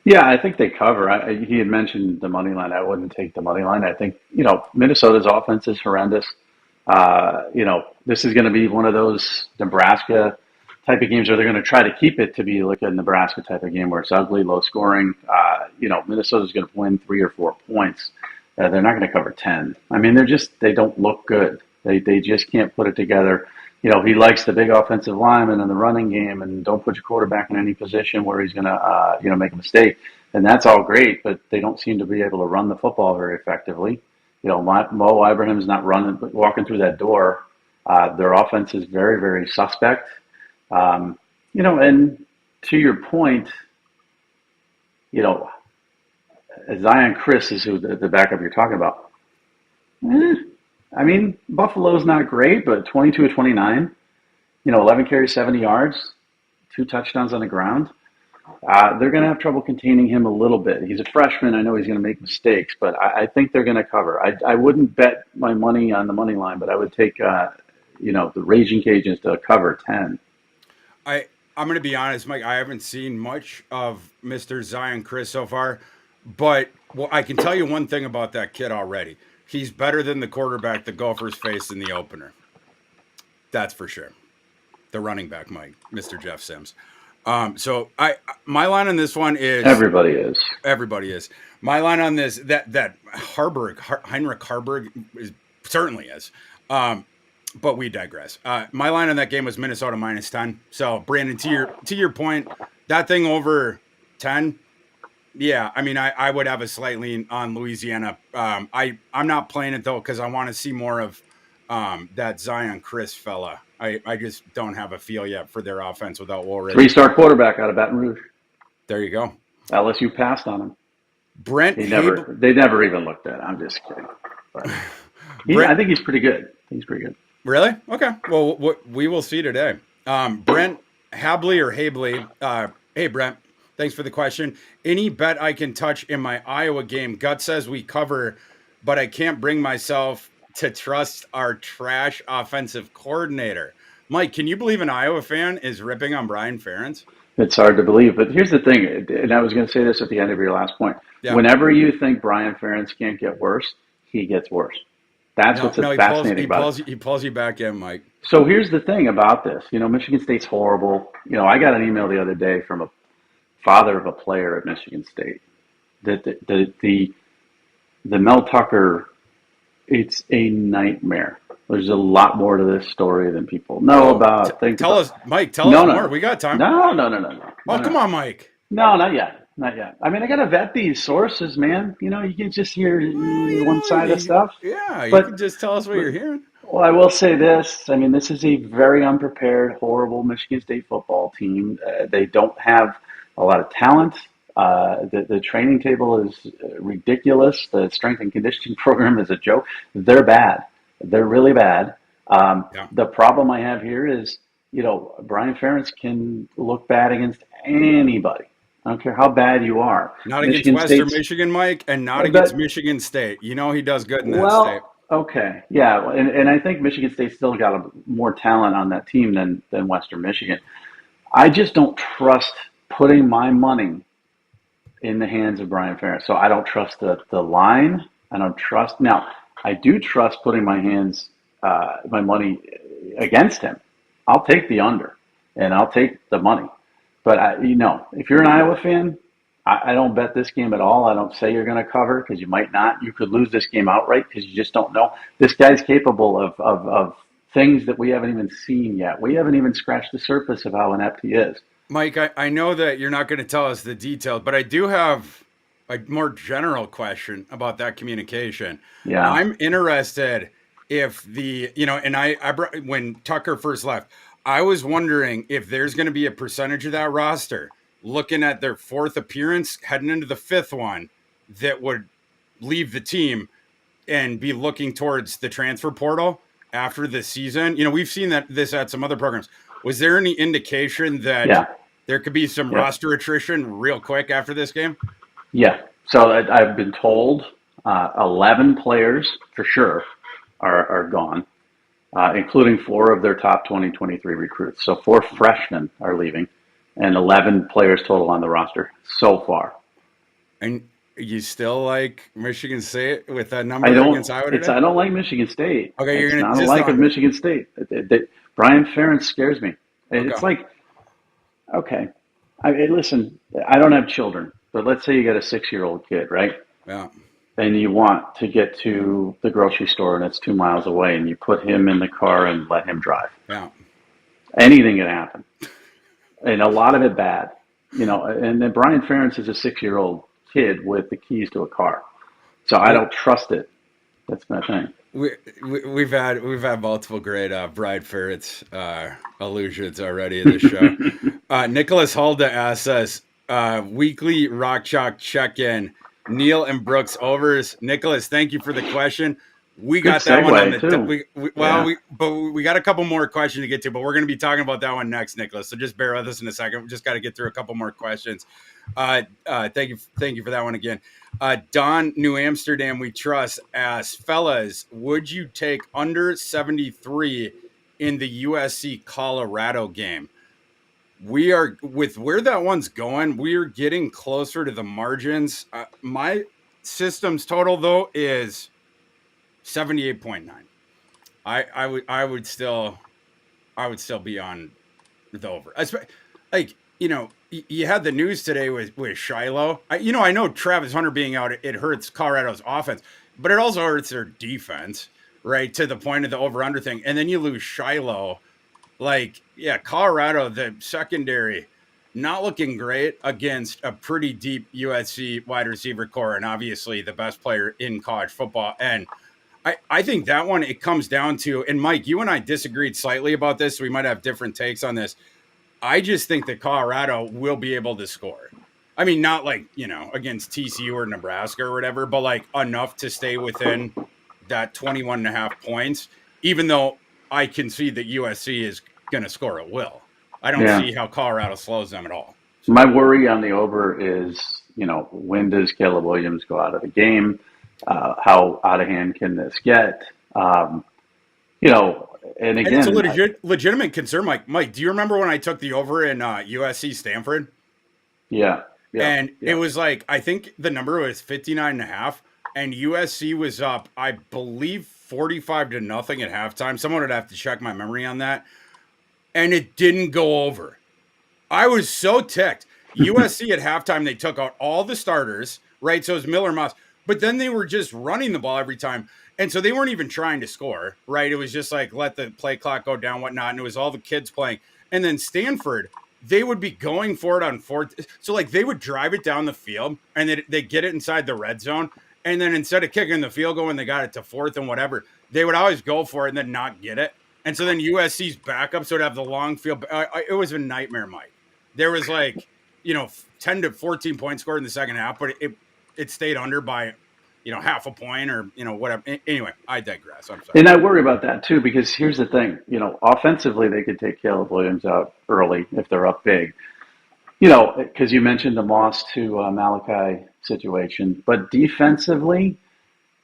Yeah, I think they cover. He had mentioned the money line. I wouldn't take the money line. I think, Minnesota's offense is horrendous. This is going to be one of those Nebraska type of games where they're going to try to keep it to be like a Nebraska type of game where it's ugly, low scoring. Minnesota's going to win 3 or 4 points. They're not going to cover 10. I mean, they don't look good. They just can't put it together. He likes the big offensive lineman in the running game, and don't put your quarterback in any position where he's going to, make a mistake. And that's all great, but they don't seem to be able to run the football very effectively. Mo Ibrahim's not walking through that door. Their offense is very, very suspect. And to your point, Zion Chris is who the backup you're talking about. I mean, Buffalo's not great, but 22 of 29, 11 carries, 70 yards, 2 touchdowns on the ground. They're going to have trouble containing him a little bit. He's a freshman. I know he's going to make mistakes, but I think they're going to cover. I wouldn't bet my money on the money line, but I would take, the Raging Cajuns to cover 10. I'm going to be honest, Mike, I haven't seen much of Mr. Zion Chris so far, but I can tell you one thing about that kid already. He's better than the quarterback the Gophers faced in the opener. That's for sure. The running back, Mike, Mr. Jeff Sims. So my line on this one is everybody is. My line on this that Heinrich Harburg certainly is. But we digress. My line on that game was Minnesota minus 10. So Brandon, to your point, that thing over 10. Yeah, I mean, I would have a slight lean on Louisiana. I'm not playing it though because I want to see more of that Zion Chris fella. I just don't have a feel yet for their offense without Woolridge. 3-star quarterback out of Baton Rouge. There you go. LSU passed on him. They never even looked at it. I'm just kidding. But I think he's pretty good. Really? Okay. Well, we will see today. Brent Habley or Habley. Hey, Brent. Thanks for the question. Any bet I can touch in my Iowa game? Gut says we cover, but I can't bring myself to trust our trash offensive coordinator. Mike, can you believe an Iowa fan is ripping on Brian Ferentz? It's hard to believe, but here's the thing, and I was going to say this at the end of your last point. Yeah. Whenever you think Brian Ferentz can't get worse, he gets worse. That's No, what's no, fascinating about it. he pulls you back in, Mike. So here's the thing about this. Michigan State's horrible. I got an email the other day from a father of a player at Michigan State that the Mel Tucker, it's a nightmare. There's a lot more to this story than people know about. Tell us, Mike. Tell us more. We got time. No. Oh, come on, Mike. No, not yet. Not yet. I mean, I got to vet these sources, man. You can just hear one side of stuff. Yeah, you can just tell us what you're hearing. Well, I will say this. I mean, this is a very unprepared, horrible Michigan State football team. They don't have a lot of talent. The training table is ridiculous. The strength and conditioning program is a joke. They're bad. They're really bad. The problem I have here is, Brian Ferentz can look bad against anybody. I don't care how bad you are. Not against Western Michigan, Mike, and not against Michigan State. He does good in that state. Okay, yeah, and I think Michigan State still got more talent on that team than Western Michigan. I just don't trust putting my money in the hands of Brian Ferentz. So I don't trust the line. I don't trust. Now, I do trust putting my money against him. I'll take the under, and I'll take the money. But if you're an Iowa fan, I don't bet this game at all. I don't say you're going to cover because you might not. You could lose this game outright because you just don't know. This guy's capable of things that we haven't even seen yet. We haven't even scratched the surface of how inept he is. Mike, I know that you're not going to tell us the details, but I do have a more general question about that communication. Yeah. I'm interested if when Tucker first left, I was wondering if there's going to be a percentage of that roster looking at their fourth appearance, heading into the fifth one, that would leave the team and be looking towards the transfer portal after the season. We've seen this at some other programs. Was there any indication that there could be some roster attrition real quick after this game? Yeah. So I've been told 11 players for sure are gone, including 4 of their top 2023 recruits. So 4 freshmen are leaving, and 11 players total on the roster so far. And you still like Michigan State with that number against Iowa today? I don't like Michigan State. Okay, you're going to just like Michigan State. Brian Ferentz scares me. Okay. It's like, okay, listen, I don't have children, but let's say you got a 6-year-old kid, right? Yeah. And you want to get to the grocery store and it's 2 miles away, and you put him in the car and let him drive. Yeah. Anything can happen. And a lot of it bad, and then Brian Ferentz is a 6-year-old kid with the keys to a car. So I don't trust it. That's my thing. We've had multiple great Brian Ferentz allusions already in this show. Nicholas Hulda asks us, weekly Rock Chalk check-in, Neil and Brooks overs. Nicholas, thank you for the question. We got that one on the but we got a couple more questions to get to, but we're going to be talking about that one next, Nicholas. So just bear with us in a second. We just got to get through a couple more questions. Thank you for that one again. Don New Amsterdam, we trust, asks, fellas, would you take under 73 in the USC Colorado game? We are, with where that one's going, we are getting closer to the margins. My system's total though is 78.9. I would still be on the over. You had the news today with Shiloh. I know Travis Hunter being out, it hurts Colorado's offense, but it also hurts their defense, right? To the point of the over-under thing. And then you lose Shiloh. Colorado, the secondary, not looking great against a pretty deep USC wide receiver core, and obviously the best player in college football. And I think that one, it comes down to, and Mike, you and I disagreed slightly about this, so we might have different takes on this. I just think that Colorado will be able to score. I mean, not against TCU or Nebraska or whatever, but enough to stay within that 21.5 points, even though I can see that USC is going to score at will. I don't see how Colorado slows them at all. My worry on the over is, when does Caleb Williams go out of the game? How out of hand can this get? You know, and And it's a again, legitimate concern, Mike. Mike, do you remember when I took the over in USC Stanford? yeah, yeah, And it yeah. was like, I think the number was 59.5, and USC was up, I believe, 45-0 at halftime. Someone would have to check my memory on that. And it didn't go over. I was so ticked. USC at halftime, they took out all the starters, right? So it was Miller Moss, but then they were just running the ball every time. And so they weren't even trying to score, right? It was just like, let the play clock go down, whatnot. And it was all the kids playing. And then Stanford, they would be going for it on fourth. So like they would drive it down the field and they get it inside the red zone. And then instead of kicking the field goal when they got it to fourth and whatever, they would always go for it and then not get it. And so then USC's backups would have the long field. It was a nightmare, Mike. There was like, 10 to 14 points scored in the second half, but it stayed under by, half a point or, whatever. Anyway, I digress. I'm sorry. And I worry about that too, because here's the thing, offensively, they could take Caleb Williams out early if they're up big, because you mentioned the Moss to Malachi situation, but defensively,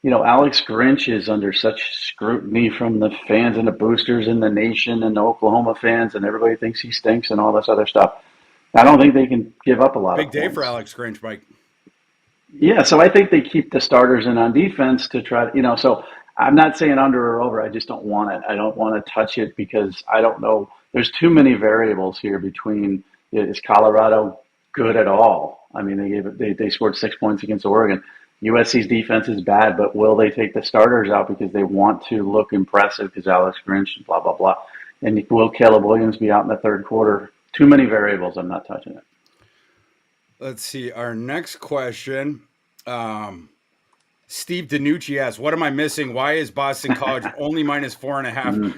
Alex Grinch is under such scrutiny from the fans and the boosters in the nation and the Oklahoma fans, and everybody thinks he stinks and all this other stuff. I don't think they can give up a lot Big of day points. for Alex Grinch, Mike. Yeah, so I think they keep the starters in on defense to try to, so I'm not saying under or over. I just don't want it. I don't want to touch it because I don't know. There's too many variables here between, is Colorado good at all? I mean, they scored 6 points against Oregon. USC's defense is bad, but will they take the starters out because they want to look impressive because Alex Grinch and blah, blah, blah. And will Caleb Williams be out in the third quarter? Too many variables. I'm not touching it. Let's see. Our next question. Steve DiNucci asks, "What am I missing? Why is Boston College only minus 4.5?"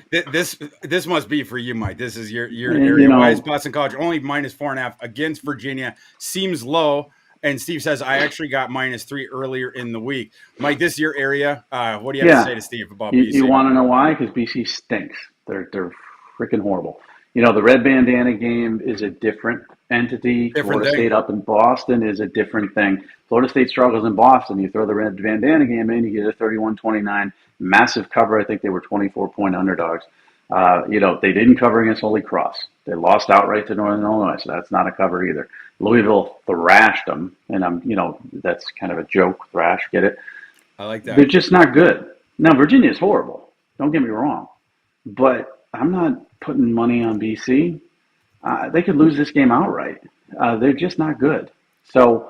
This must be for you, Mike. This is your area. Why is Boston College only minus 4.5 against Virginia? Seems low. And Steve says, I actually got -3 earlier in the week. Mike, this is your area. What do you have to say to Steve about BC? You want to know why? Because BC stinks. They're freaking horrible. The red bandana game is a different entity. Florida State up in Boston is a different thing. Florida State struggles in Boston. You throw the red bandana game in, you get a 31-29 massive cover. I think they were 24-point underdogs. They didn't cover against Holy Cross. They lost outright to Northern Illinois, so that's not a cover either. Louisville thrashed them, and that's kind of a joke. Thrash, get it? I like that. They're just not good. Now Virginia is horrible. Don't get me wrong, but I'm not putting money on BC. They could lose this game outright. They're just not good. So,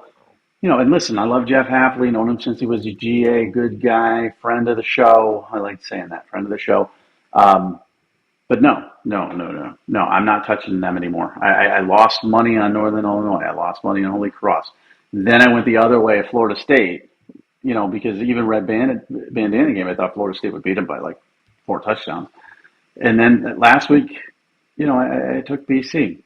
and listen, I love Jeff Hafley, known him since he was a GA, good guy, friend of the show. I like saying that, friend of the show. But no, I'm not touching them anymore. I lost money on Northern Illinois. I lost money on Holy Cross. Then I went the other way at Florida State, because even red bandana game, I thought Florida State would beat them by like 4 touchdowns. And then last week, I took BC.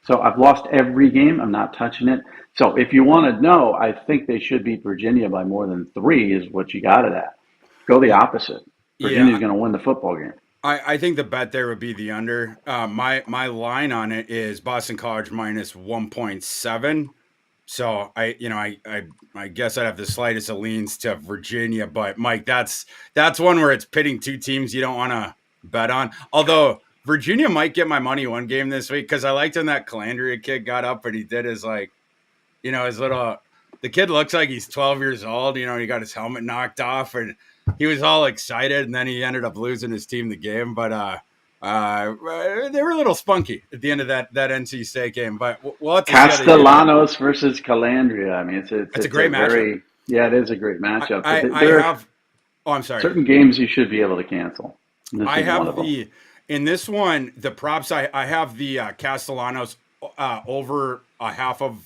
So I've lost every game. I'm not touching it. So if you want to know, I think they should beat Virginia by more than 3 is what you got it at. Go the opposite. Virginia's going to win the football game. I think the bet there would be the under. My line on it is Boston College minus 1.7. So I guess I'd have the slightest of leans to Virginia, but Mike, that's one where it's pitting 2 teams you don't want to bet on. Although Virginia might get my money one game this week because I liked when that Calandria kid got up and he did his his little. The kid looks like he's 12 years old. He got his helmet knocked off and he was all excited, and then he ended up losing his team the game. But they were a little spunky at the end of that NC State game. But we'll have to Castellanos versus Calandria. I mean, it's a great matchup. It is a great matchup. I'm sorry. Certain games you should be able to cancel. I have in this one, the props. I have the Castellanos over a half of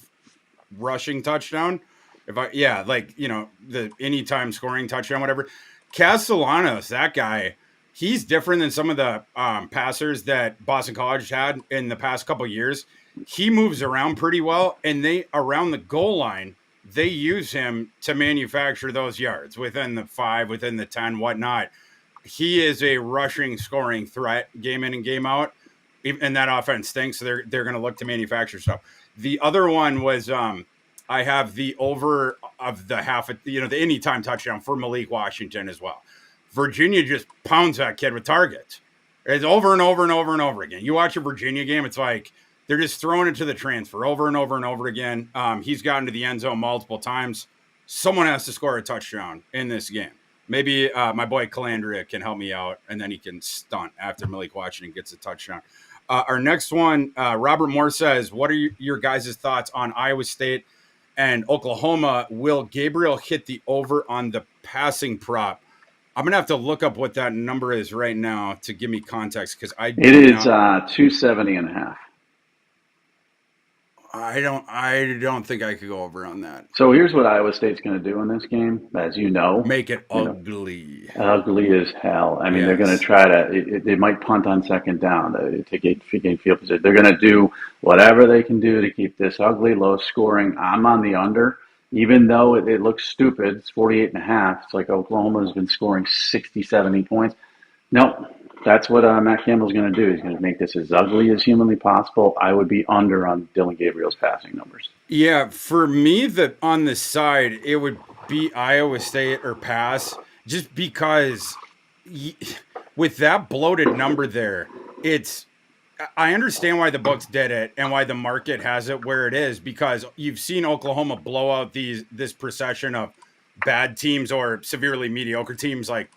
rushing touchdown. The anytime scoring touchdown, whatever. Castellanos, that guy, he's different than some of the passers that Boston College had in the past couple of years. He moves around pretty well, and around the goal line, they use him to manufacture those yards within the 5, within the 10, whatnot. He is a rushing, scoring threat game in and game out, and that offense stinks, so they're going to look to manufacture stuff. The other one was I have the over of the half, the anytime touchdown for Malik Washington as well. Virginia just pounds that kid with targets. It's over and over and over and over again. You watch a Virginia game, it's like they're just throwing it to the transfer over and over and over again. He's gotten to the end zone multiple times. Someone has to score a touchdown in this game. Maybe my boy Calandria can help me out, and then he can stunt after Malik Washington gets a touchdown. Our next one, Robert Moore says, what are your guys' thoughts on Iowa State and Oklahoma? Will Gabriel hit the over on the passing prop? I'm going to have to look up what that number is right now to give me context, because It is 270.5. I don't think I could go over on that. So here's what Iowa State's going to do in this game, as you know. Make it ugly. Ugly as hell. I mean, Yes. They're going to try to, they might punt on second down to get field position. They're going to do whatever they can do to keep this ugly, low scoring. I'm on the under, even though it looks stupid. It's 48.5. It's like Oklahoma has been scoring 60, 70 points. No, that's what Matt Campbell's going to do. He's going to make this as ugly as humanly possible. I would be under on Dylan Gabriel's passing numbers. Yeah, for me, on the side, it would be Iowa State or pass, just because with that bloated number there, I understand why the books did it and why the market has it where it is, because you've seen Oklahoma blow out this procession of bad teams or severely mediocre teams. Like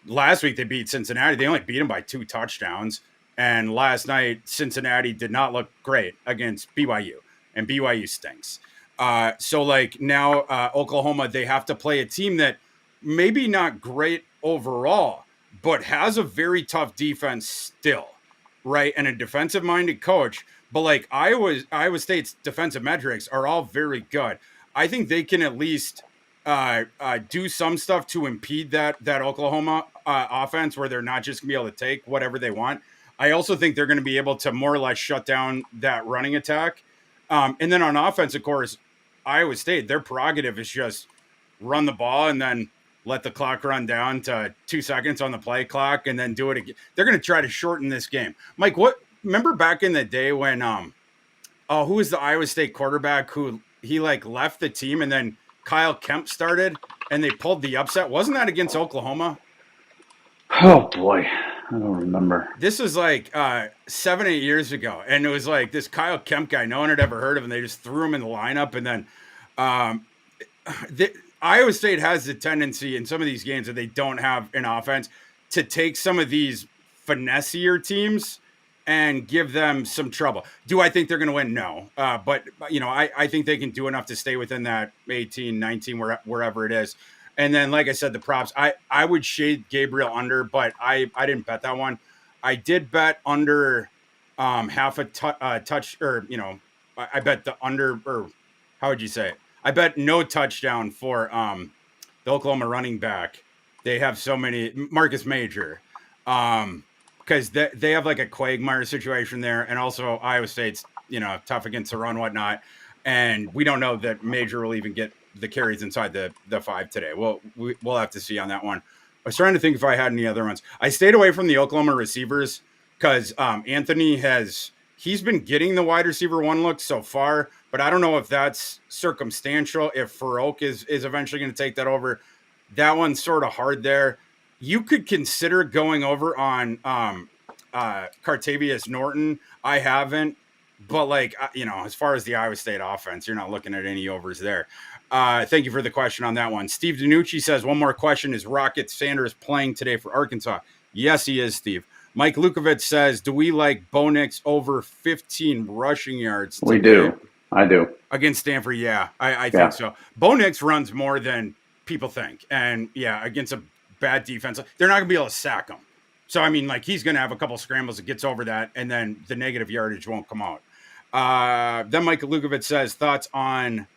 last week, they beat Cincinnati. They only beat them by 2 touchdowns. And last night, Cincinnati did not look great against BYU. And BYU stinks. So like now Oklahoma, they have to play a team that maybe not great overall, but has a very tough defense still, right? And a defensive-minded coach. But like Iowa State's defensive metrics are all very good. I think they can at least do some stuff to impede that Oklahoma offense, where they're not just gonna be able to take whatever they want. I also think they're going to be able to more or less shut down that running attack. And then on offense, of course, Iowa State, their prerogative is just run the ball and then let the clock run down to 2 seconds on the play clock and then do it again. They're going to try to shorten this game. Mike, remember back in the day when, who was the Iowa State quarterback who he like left the team and then Kyle Kemp started and they pulled the upset? Wasn't that against Oklahoma? Oh boy. I don't remember. This was like 7-8 years ago, and it was like this Kyle Kemp guy. No one had ever heard of him. They just threw him in the lineup, and then Iowa State has the tendency in some of these games that they don't have an offense to take some of these finessier teams and give them some trouble. Do I think they're going to win? No. But I think they can do enough to stay within that 18, 19, wherever it is. And then, like I said, the props, I would shade Gabriel under, but I didn't bet that one. I did bet under half a touch, or, I bet the under, or how would you say it? I bet no touchdown for the Oklahoma running back. They have so many, Marcus Major, because they have like a Quagmire situation there. And also Iowa State's, tough against the run, whatnot. And we don't know that Major will even get the carries inside the 5 today. We'll have to see on that one. I was trying to think if I had any other ones. I stayed away from the Oklahoma receivers because Anthony he's been getting the wide receiver 1 look so far, but I don't know if that's circumstantial. If Farrell is eventually going to take that over, that one's sort of hard there. You could consider going over on Cartavius Norton. I haven't, but as far as the Iowa State offense, you're not looking at any overs there. Thank you for the question on that one. Steve Danucci says, one more question. Is Rocket Sanders playing today for Arkansas? Yes, he is, Steve. Mike Lukovich says, do we like Bo Nix over 15 rushing yards today? We do. I do. Against Stanford, yeah. I think so. Bo Nix runs more than people think. And, yeah, against a bad defense, they're not going to be able to sack him. So, I mean, he's going to have a couple scrambles that gets over that, and then the negative yardage won't come out. Then Mike Lukovich says, thoughts on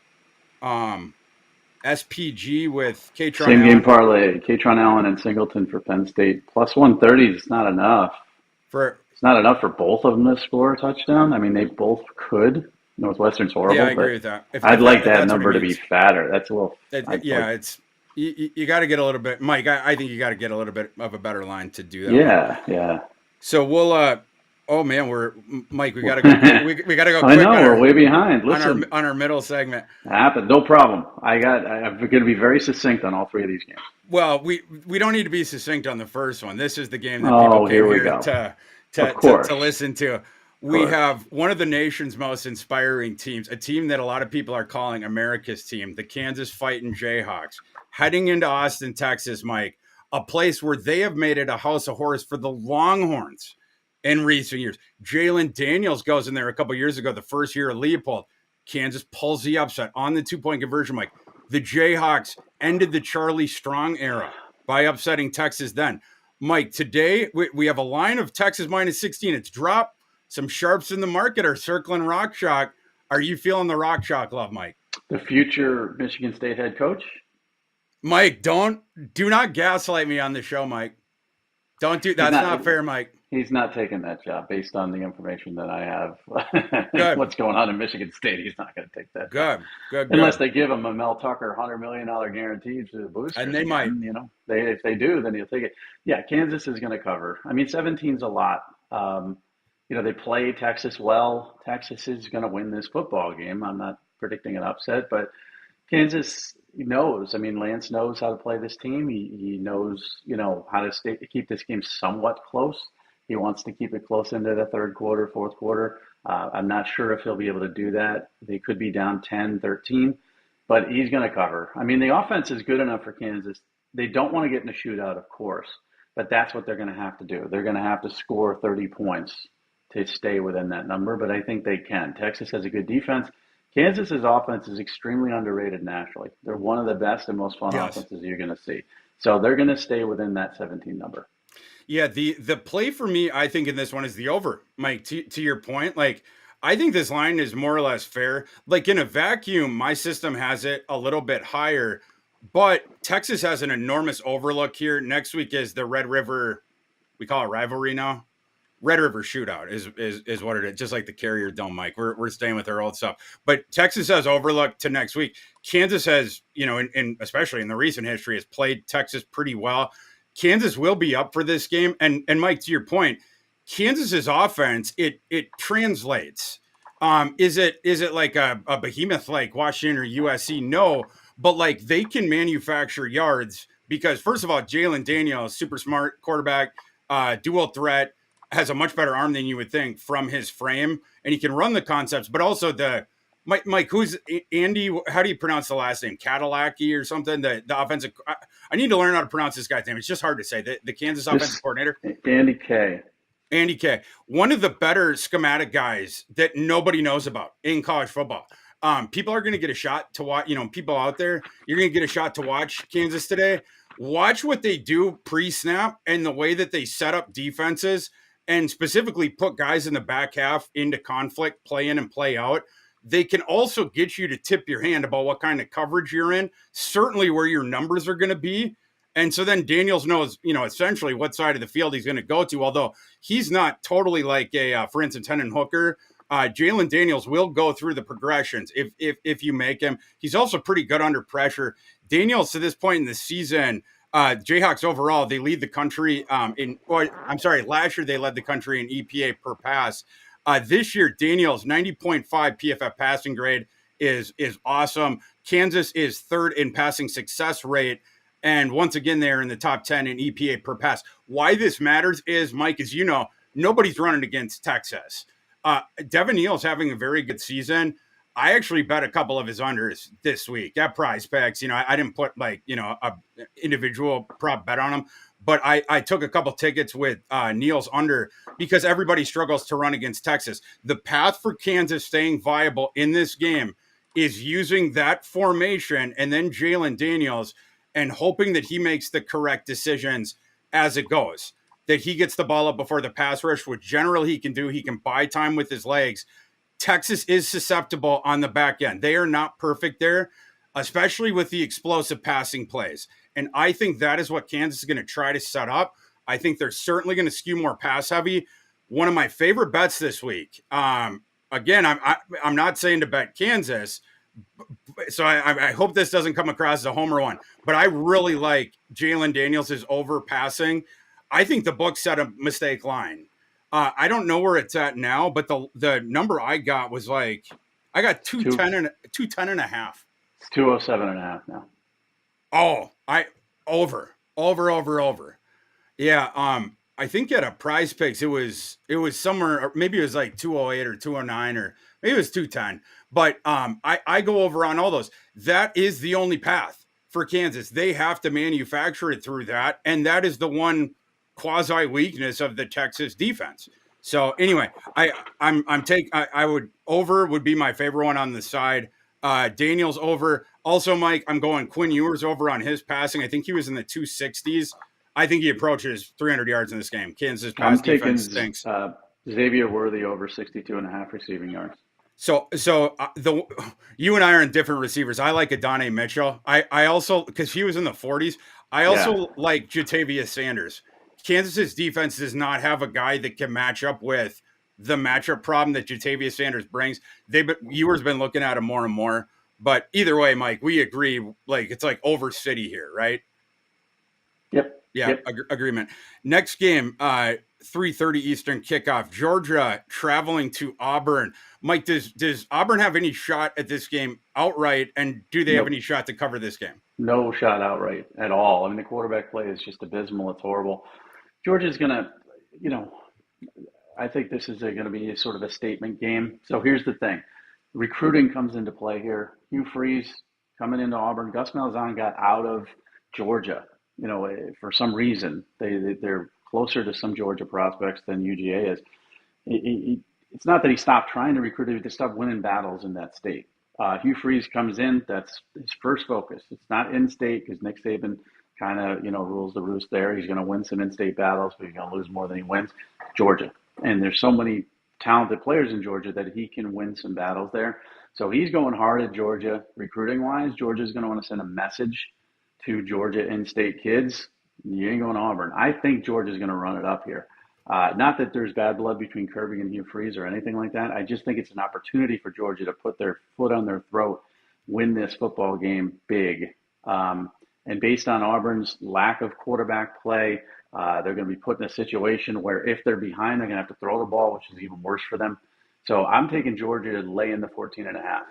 SPG with Katron Same Allen. game parlay. Katron Allen and Singleton for Penn State. Plus 130 is not enough. It's not enough for both of them to score a touchdown. I mean, they both could. Northwestern's horrible. Yeah, I agree with that. I'd like that number to be fatter. That's a little. You got to get a little bit, Mike. I think you got to get a little bit of a better line to do that. Yeah. So we'll Oh man, Mike. We gotta go. We gotta go I quick know on we're way behind. our Listen, on our middle segment. happened. No problem. I'm going to be very succinct on all three of these games. Well, we don't need to be succinct on the first one. This is the game that people Oh, came here we here go. Of to course, listen to. of We course. have one of the nation's most inspiring teams, a team that a lot of people are calling America's team, the Kansas Fighting Jayhawks, heading into Austin, Texas, Mike, a place where they have made it a house of horrors for the Longhorns in recent years. Jalen Daniels goes in there a couple years ago, the first year of Leopold. Kansas pulls the upset on the 2-point conversion, Mike. The Jayhawks ended the Charlie Strong era by upsetting Texas then. Mike, today we have a line of Texas minus 16. It's dropped. Some sharps in the market are circling Rock Chalk. Are you feeling the Rock Chalk love, Mike? The future Michigan State head coach. Mike, do not gaslight me on the show, Mike. Don't do He's that's not. not fair, Mike. He's not taking that job based on the information that I have. Good, What's going on in Michigan State? He's not going to take that job good, good, unless good. they give him a Mel Tucker $100 million guarantee to the And boosters they might. again. If they do, then he'll take it. Yeah, Kansas is going to cover. I mean, 17's a lot. They play Texas well. Texas is going to win this football game. I'm not predicting an upset, but Kansas knows. I mean, Lance knows how to play this team. He knows, how to keep this game somewhat close. He wants to keep it close into the third quarter, fourth quarter. I'm not sure if he'll be able to do that. They could be down 10, 13, but he's going to cover. I mean, the offense is good enough for Kansas. They don't want to get in a shootout, of course, but that's what they're going to have to do. They're going to have to score 30 points to stay within that number, but I think they can. Texas has a good defense. Kansas's offense is extremely underrated nationally. They're one of the best and most fun Yes. offenses you're going to see. So they're going to stay within that 17 number. Yeah, the play for me, I think, in this one is the over, Mike. To your point, like I think this line is more or less fair. Like in a vacuum, my system has it a little bit higher, but Texas has an enormous overlook here. Next week is the Red River, we call it rivalry now. Red River Shootout is what it is, just like the Carrier Dome, Mike. We're staying with our old stuff. But Texas has overlooked to next week. Kansas has, in especially in the recent history, has played Texas pretty well. Kansas will be up for this game. And Mike, to your point, Kansas's offense, it translates. Is it like a behemoth like Washington or USC? No, but like they can manufacture yards because first of all, Jalen Daniels, super smart quarterback, dual threat, has a much better arm than you would think from his frame, and he can run the concepts, but also the Mike, who's Andy? How do you pronounce the last name? Kadalaki or something? The offensive. I need to learn how to pronounce this guy's name. It's just hard to say. The Kansas offensive coordinator, Andy K. Andy K. One of the better schematic guys that nobody knows about in college football. People are going to get a shot to watch. People out there, you're going to get a shot to watch Kansas today. Watch what they do pre-snap and the way that they set up defenses and specifically put guys in the back half into conflict, play in and play out. They can also get you to tip your hand about what kind of coverage you're in, certainly where your numbers are going to be. And so then Daniels knows, essentially what side of the field he's going to go to, although he's not totally like for instance, Hendon Hooker. Jalen Daniels will go through the progressions if you make him. He's also pretty good under pressure. Daniels, to this point in the season, Jayhawks overall, they lead the country last year they led the country in EPA per pass. This year, Daniels 90.5 PFF passing grade is awesome. Kansas is third in passing success rate. And once again, they're in the top 10 in EPA per pass. Why this matters is, Mike, as you know, nobody's running against Texas. Devin Neal's having a very good season. I actually bet a couple of his unders this week at Prize Picks. I didn't put a individual prop bet on him, but I took a couple tickets with Neal's under because everybody struggles to run against Texas. The path for Kansas staying viable in this game is using that formation and then Jalen Daniels and hoping that he makes the correct decisions as it goes, that he gets the ball up before the pass rush, which generally he can do. He can buy time with his legs. Texas is susceptible on the back end. They are not perfect there, especially with the explosive passing plays. And I think that is what Kansas is going to try to set up. I think they're certainly going to skew more pass heavy. One of my favorite bets this week. Again, I'm not saying to bet Kansas, so I hope this doesn't come across as a homer one, but I really like Jalen Daniels' over passing. I think the book set a mistake line. I don't know where it's at now, but the number I got was like I got Two, 210 and a half. it's 207.5 now. Oh, I over. Yeah, I think at a Prize Picks it was somewhere, or maybe it was like 208 or 209, or maybe it was 210. But I go over on all those. That is the only path for Kansas. They have to manufacture it through that, and that is the one quasi weakness of the Texas defense. So anyway, I would be my favorite one on the side. Daniels over. Also, Mike, I'm going Quinn Ewers over on his passing. I think he was in the 260s. I think he approaches 300 yards in this game. Kansas pass I'm taking defense stinks. Xavier Worthy over 62.5 receiving yards. So the you and I are in different receivers. I like Adonai Mitchell. I also, because he was in the 40s. I also like Jatavius Sanders. Kansas's defense does not have a guy that can match up with the matchup problem that Jatavius Sanders brings. Ewers been looking at him more and more. But either way, Mike, we agree. Like it's like over City here, right? Yep. Yeah, Yep. agreement. Next game, 3:30 Eastern kickoff. Georgia traveling to Auburn. Mike, does Auburn have any shot at this game outright, and do they have any shot to cover this game? No shot outright at all. I mean, the quarterback play is just abysmal. It's horrible. Georgia's going to, I think this is going to be a sort of a statement game. So here's the thing. Recruiting comes into play here. Hugh Freeze coming into Auburn. Gus Malzahn got out of Georgia. For some reason, they're closer to some Georgia prospects than UGA is. It's not that he stopped trying to recruit, they stopped winning battles in that state. Hugh Freeze comes in, that's his first focus. It's not in-state because Nick Saban kind of, rules the roost there. He's going to win some in-state battles, but he's going to lose more than he wins. Georgia. And there's so many talented players in Georgia that he can win some battles there. So he's going hard at Georgia recruiting-wise. Georgia's going to want to send a message to Georgia in-state kids. You ain't going to Auburn. I think Georgia's going to run it up here. Not that there's bad blood between Kirby and Hugh Freeze or anything like that. I just think it's an opportunity for Georgia to put their foot on their throat, win this football game big. And based on Auburn's lack of quarterback play, they're going to be put in a situation where if they're behind, they're going to have to throw the ball, which is even worse for them. So I'm taking Georgia to lay in the 14.5.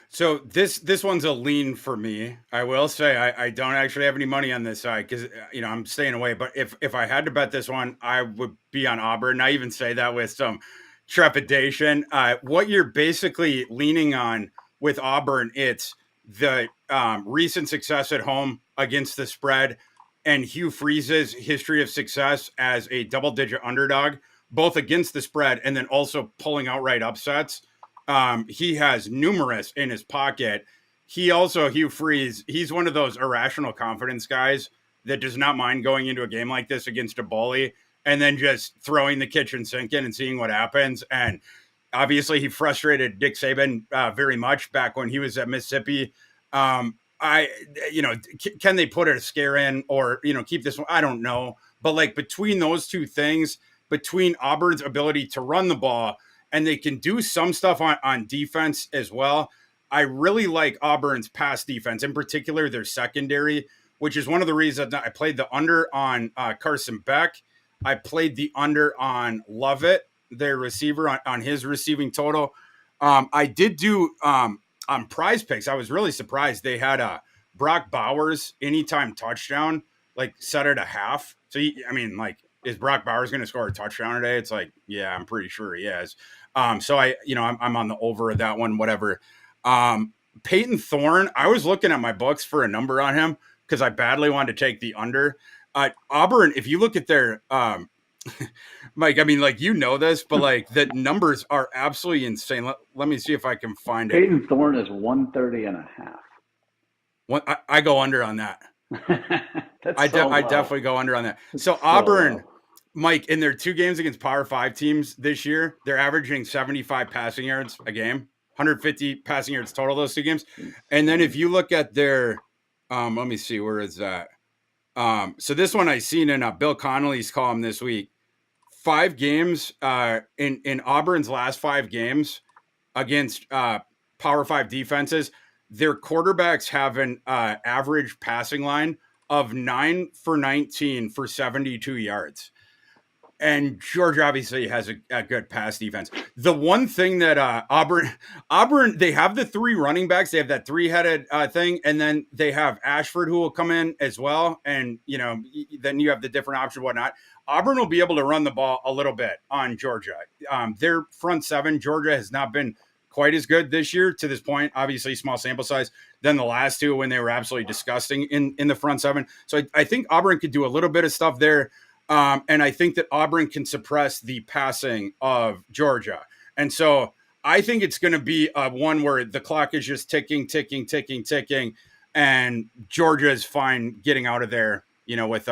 So this one's a lean for me. I will say I don't actually have any money on this side because I'm staying away. But if I had to bet this one, I would be on Auburn. I even say that with some trepidation. What you're basically leaning on with Auburn, it's the recent success at home against the spread and Hugh Freeze's history of success as a double-digit underdog, both against the spread and then also pulling outright upsets. He has numerous in his pocket. Hugh Freeze, he's one of those irrational confidence guys that does not mind going into a game like this against a bully and then just throwing the kitchen sink in and seeing what happens. And obviously he frustrated Dick Saban very much back when he was at Mississippi. Can they put a scare in or, keep this one? I don't know. But like between those two things, between Auburn's ability to run the ball, and they can do some stuff on defense as well. I really like Auburn's pass defense, in particular their secondary, which is one of the reasons I played the under on Carson Beck. I played the under on Lovett, their receiver, on his receiving total. I did do on Prize Picks. I was really surprised they had a Brock Bowers anytime touchdown, like set at a half. So, is Brock Bowers going to score a touchdown today? It's like, yeah, I'm pretty sure he is. So I'm on the over of that one, whatever. Peyton Thorne, I was looking at my books for a number on him because I badly wanted to take the under. Auburn, if you look at their, Mike, this, but the numbers are absolutely insane. Let me see if I can find it. Peyton Thorne is 130.5. I go under on that. I definitely go under on that. So Auburn, Mike, in their two games against Power 5 teams this year, they're averaging 75 passing yards a game, 150 passing yards total those two games. And then if you look at their, let me see, where is that? So this one I seen in Bill Connolly's column this week. 5 games in Auburn's last 5 games against Power 5 defenses, their quarterbacks have an average passing line of 9 for 19 for 72 yards. And Georgia obviously has a good pass defense. The one thing that Auburn, they have the three running backs. They have that three-headed thing, and then they have Ashford who will come in as well. And then you have the different option, whatnot. Auburn will be able to run the ball a little bit on Georgia. Their front seven, Georgia has not been quite as good this year to this point. Obviously, small sample size than the last two when they were absolutely disgusting in the front seven. So I think Auburn could do a little bit of stuff there. And I think that Auburn can suppress the passing of Georgia. And so I think it's going to be one where the clock is just ticking, ticking, ticking, ticking. And Georgia is fine getting out of there, with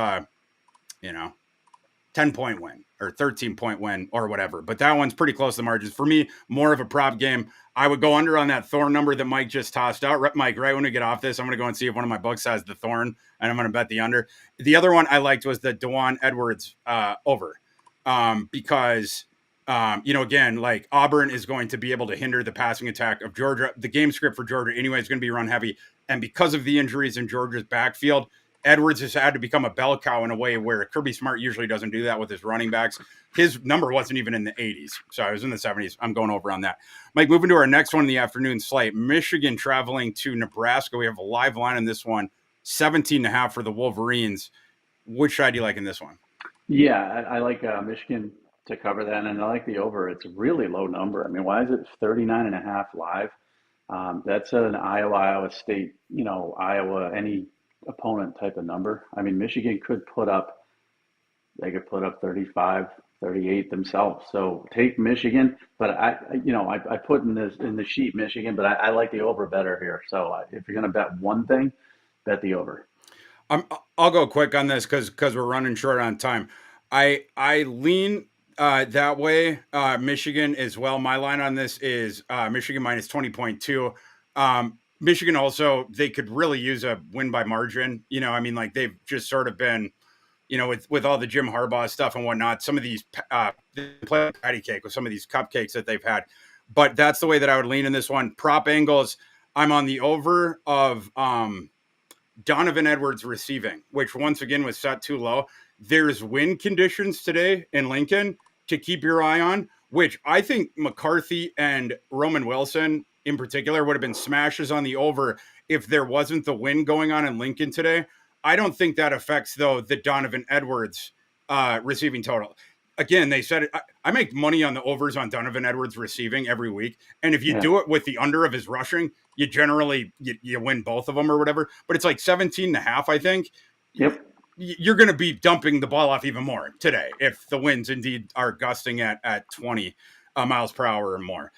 10-point win or 13-point win or whatever. But that one's pretty close to the margins. For me, more of a prop game. I would go under on that Thor number that Mike just tossed out. Mike, right when we get off this, I'm going to go and see if one of my books has the Thorn, and I'm going to bet the under. The other one I liked was the Dewan Edwards over because, again, like Auburn is going to be able to hinder the passing attack of Georgia. The game script for Georgia anyway is going to be run heavy. And because of the injuries in Georgia's backfield, Edwards has had to become a bell cow in a way where Kirby Smart usually doesn't do that with his running backs. His number wasn't even in the 80s. So I was in the 70s. I'm going over on that. Mike, moving to our next one in the afternoon slate. Michigan traveling to Nebraska. We have a live line in this one, 17.5 for the Wolverines. Which side do you like in this one? Yeah, I like Michigan to cover that, and I like the over. It's a really low number. I mean, why is it 39.5 live? That's an Iowa State, Iowa, any opponent type of number. I mean, Michigan could put up 35, 38 themselves. So take Michigan, but I put in the sheet Michigan, but I like the over better here. So if you're going to bet one thing, bet the over. I'll go quick on this because we're running short on time. I lean that way. Michigan as well. My line on this is Michigan minus 20.2. Michigan also, they could really use a win by margin. Like they've just sort of been, with all the Jim Harbaugh stuff and whatnot, some of these play patty cake with some of these cupcakes that they've had. But that's the way that I would lean in this one. Prop angles, I'm on the over of Donovan Edwards receiving, which once again was set too low. There's wind conditions today in Lincoln to keep your eye on, which I think McCarthy and Roman Wilson in particular would have been smashes on the over if there wasn't the wind going on in Lincoln today. I don't think that affects, though, the Donovan Edwards receiving total. Again, they said I make money on the overs on Donovan Edwards receiving every week. And if you do it with the under of his rushing, you generally you win both of them or whatever. But it's like 17.5, I think. Yep. You're going to be dumping the ball off even more today if the winds indeed are gusting at 20 miles per hour or more.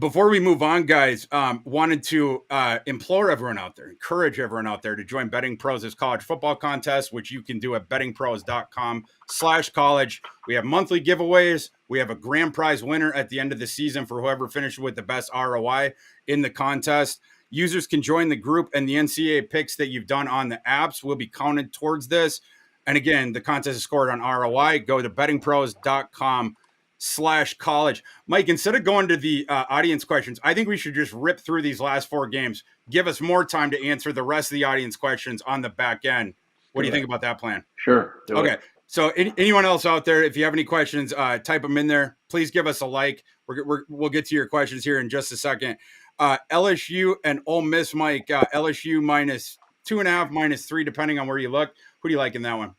Before we move on, guys, wanted to implore everyone out there, encourage everyone out there to join Betting Pros' college football contest, which you can do at bettingpros.com/college. We have monthly giveaways. We have a grand prize winner at the end of the season for whoever finishes with the best ROI in the contest. Users can join the group, and the NCAA picks that you've done on the apps will be counted towards this. And again, the contest is scored on ROI. Go to bettingpros.com/college. Mike, instead of going to the audience questions, I think we should just rip through these last four games. Give us more time to answer the rest of the audience questions on the back end. What do you think about that plan? Sure. Okay. So anyone else out there, if you have any questions, type them in there. Please give us a like. We'll get to your questions here in just a second. LSU and Ole Miss, Mike. LSU minus 2.5, minus 3, depending on where you look. Who do you like in that one?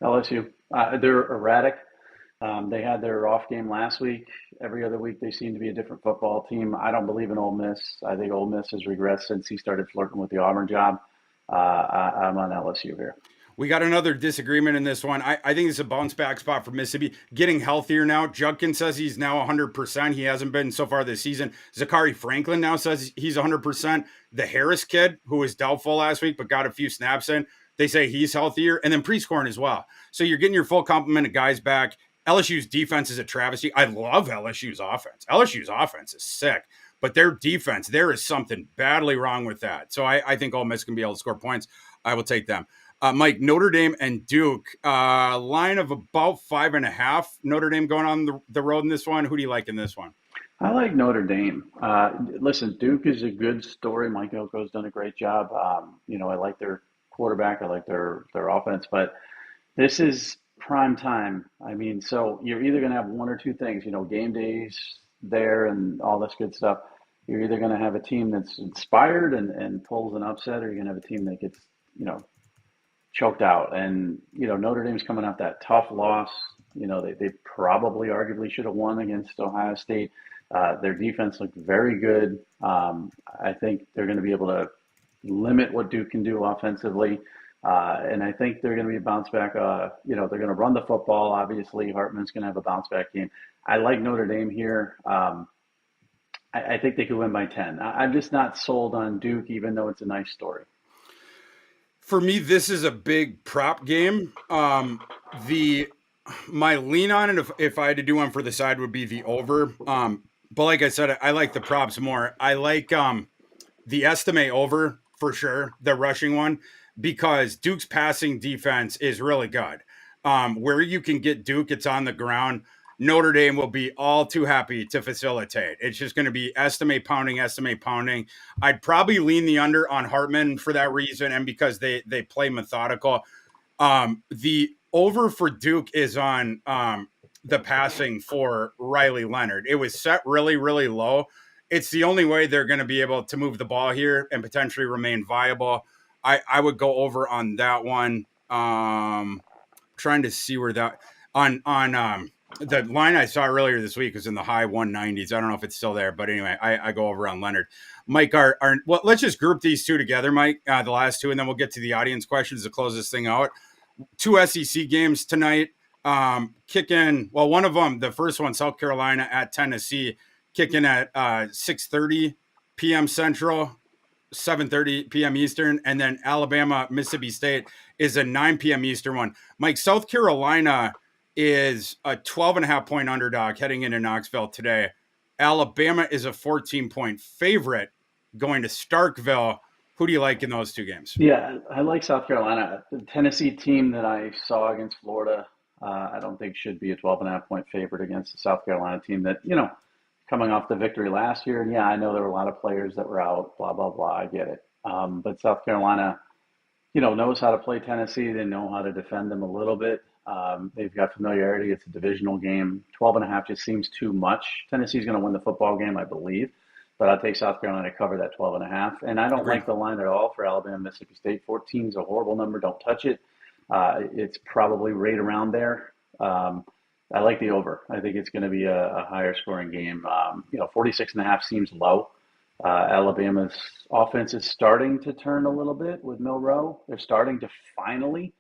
LSU. They're erratic. They had their off game last week. Every other week, they seem to be a different football team. I don't believe in Ole Miss. I think Ole Miss has regressed since he started flirting with the Auburn job. I'm on LSU here. We got another disagreement in this one. I think it's a bounce back spot for Mississippi. Getting healthier now. Judkins says he's now 100%. He hasn't been so far this season. Zachary Franklin now says he's 100%. The Harris kid, who was doubtful last week but got a few snaps in, they say he's healthier. And then Prescorn as well. So you're getting your full complement of guys back. LSU's defense is a travesty. I love LSU's offense. LSU's offense is sick. But their defense, there is something badly wrong with that. So I think Ole Miss can be able to score points. I will take them. Mike, Notre Dame and Duke, line of about 5.5. Notre Dame going on the road in this one. Who do you like in this one? I like Notre Dame. Listen, Duke is a good story. Mike Elko's done a great job. I like their quarterback. I like their offense. But this is prime time. I mean, so you're either going to have one or two things, game days there and all this good stuff. You're either going to have a team that's inspired and pulls an upset, or you're going to have a team that gets, you know, choked out. And, Notre Dame's coming off that tough loss. They probably arguably should have won against Ohio State. Their defense looked very good. I think they're going to be able to limit what Duke can do offensively. And I think they're going to be a bounce back. They're going to run the football. Obviously, Hartman's going to have a bounce back game. I like Notre Dame here. I think they could win by 10. I'm just not sold on Duke, even though it's a nice story. For me, this is a big prop game. The my lean on it, if I had to do one for the side, would be the over. But like I said, I like the props more. I like the estimate over for sure, the rushing one, because Duke's passing defense is really good. Where you can get Duke, it's on the ground. Notre Dame will be all too happy to facilitate. It's just going to be estimate pounding, estimate pounding. I'd probably lean the under on Hartman for that reason, and because they play methodical. The over for Duke is on the passing for Riley Leonard. It was set really, really low. It's the only way they're going to be able to move the ball here and potentially remain viable. I would go over on that one. Trying to see where that on the line I saw earlier this week was in the high 190s. I don't know if it's still there, but anyway, I go over on Leonard. Mike, well, let's just group these two together, Mike, the last two, and then we'll get to the audience questions to close this thing out. Two SEC games tonight. Kick in, well, one of them, the first one, South Carolina at Tennessee, kicking at 6:30 p.m. Central, 7:30 p.m. Eastern, and then Alabama, Mississippi State is a 9 p.m. Eastern one. Mike, South Carolina is a 12.5 point underdog heading into Knoxville today. Alabama is a 14-point favorite going to Starkville. Who do you like in those two games? Yeah, I like South Carolina. The Tennessee team that I saw against Florida, I don't think should be a 12.5 point favorite against the South Carolina team that, coming off the victory last year. And yeah, I know there were a lot of players that were out, blah, blah, blah. I get it. But South Carolina, knows how to play Tennessee. They know how to defend them a little bit. They've got familiarity. It's a divisional game. 12.5 just seems too much. Tennessee's going to win the football game, I believe. But I'll take South Carolina to cover that 12.5. And I don't like the line at all for Alabama, Mississippi State. 14 is a horrible number. Don't touch it. It's probably right around there. I like the over. I think it's going to be a higher scoring game. 46.5 seems low. Alabama's offense is starting to turn a little bit with Milroe. They're starting to finally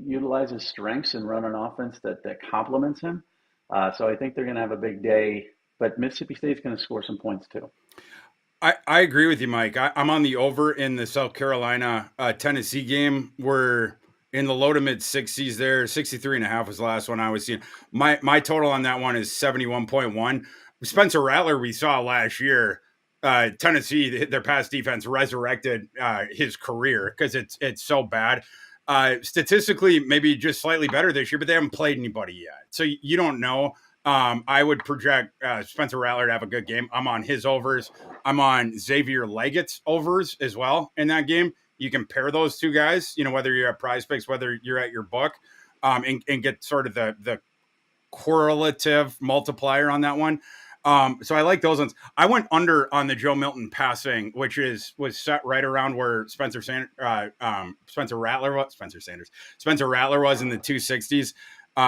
utilize his strengths and run an offense that complements him. So I think they're going to have a big day. But Mississippi State's going to score some points too. I agree with you, Mike. I'm on the over in the South Carolina Tennessee game. We're in the low to mid 60s there. 63.5 was the last one I was seeing. My total on that one is 71.1. Spencer Rattler, we saw last year, Tennessee, their pass defense resurrected his career because it's so bad. Statistically, maybe just slightly better this year, but they haven't played anybody yet. So you don't know. I would project Spencer Rattler to have a good game. I'm on his overs. I'm on Xavier Leggett's overs as well in that game. You can pair those two guys, whether you're at Prize Picks, whether you're at your book, and get sort of the correlative multiplier on that one. So I like those ones. I went under on the Joe Milton passing, which was set right around where Spencer Rattler was in the 260s.